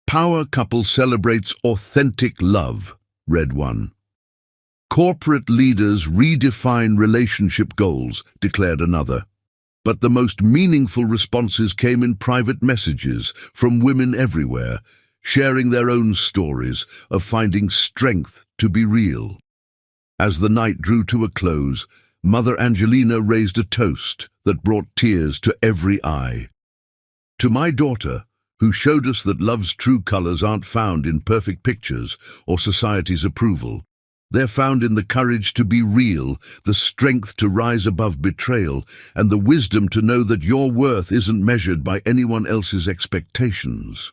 "Power couple celebrates authentic love," read one. "Corporate leaders redefine relationship goals," declared another. But the most meaningful responses came in private messages from women everywhere, sharing their own stories of finding strength to be real. As the night drew to a close, Mother Angelina raised a toast that brought tears to every eye. "To my daughter, who showed us that love's true colors aren't found in perfect pictures or society's approval. They're found in the courage to be real, the strength to rise above betrayal, and the wisdom to know that your worth isn't measured by anyone else's expectations."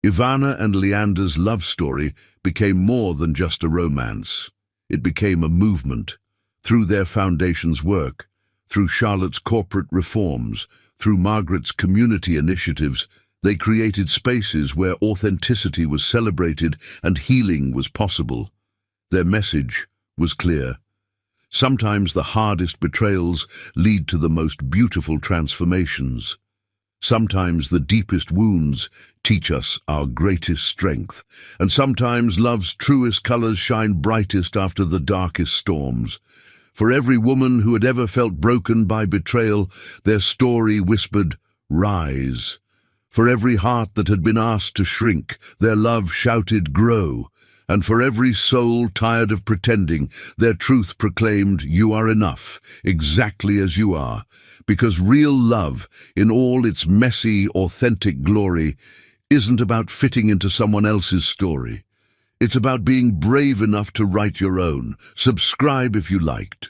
Ivana and Leander's love story became more than just a romance. It became a movement. Through their foundation's work, through Charlotte's corporate reforms, through Margaret's community initiatives, they created spaces where authenticity was celebrated and healing was possible. Their message was clear. Sometimes the hardest betrayals lead to the most beautiful transformations. Sometimes the deepest wounds teach us our greatest strength, and sometimes love's truest colors shine brightest after the darkest storms. For every woman who had ever felt broken by betrayal, their story whispered, "Rise." For every heart that had been asked to shrink, their love shouted, "Grow." And for every soul tired of pretending, their truth proclaimed, "You are enough, exactly as you are." Because real love, in all its messy, authentic glory, isn't about fitting into someone else's story. It's about being brave enough to write your own. Subscribe if you liked.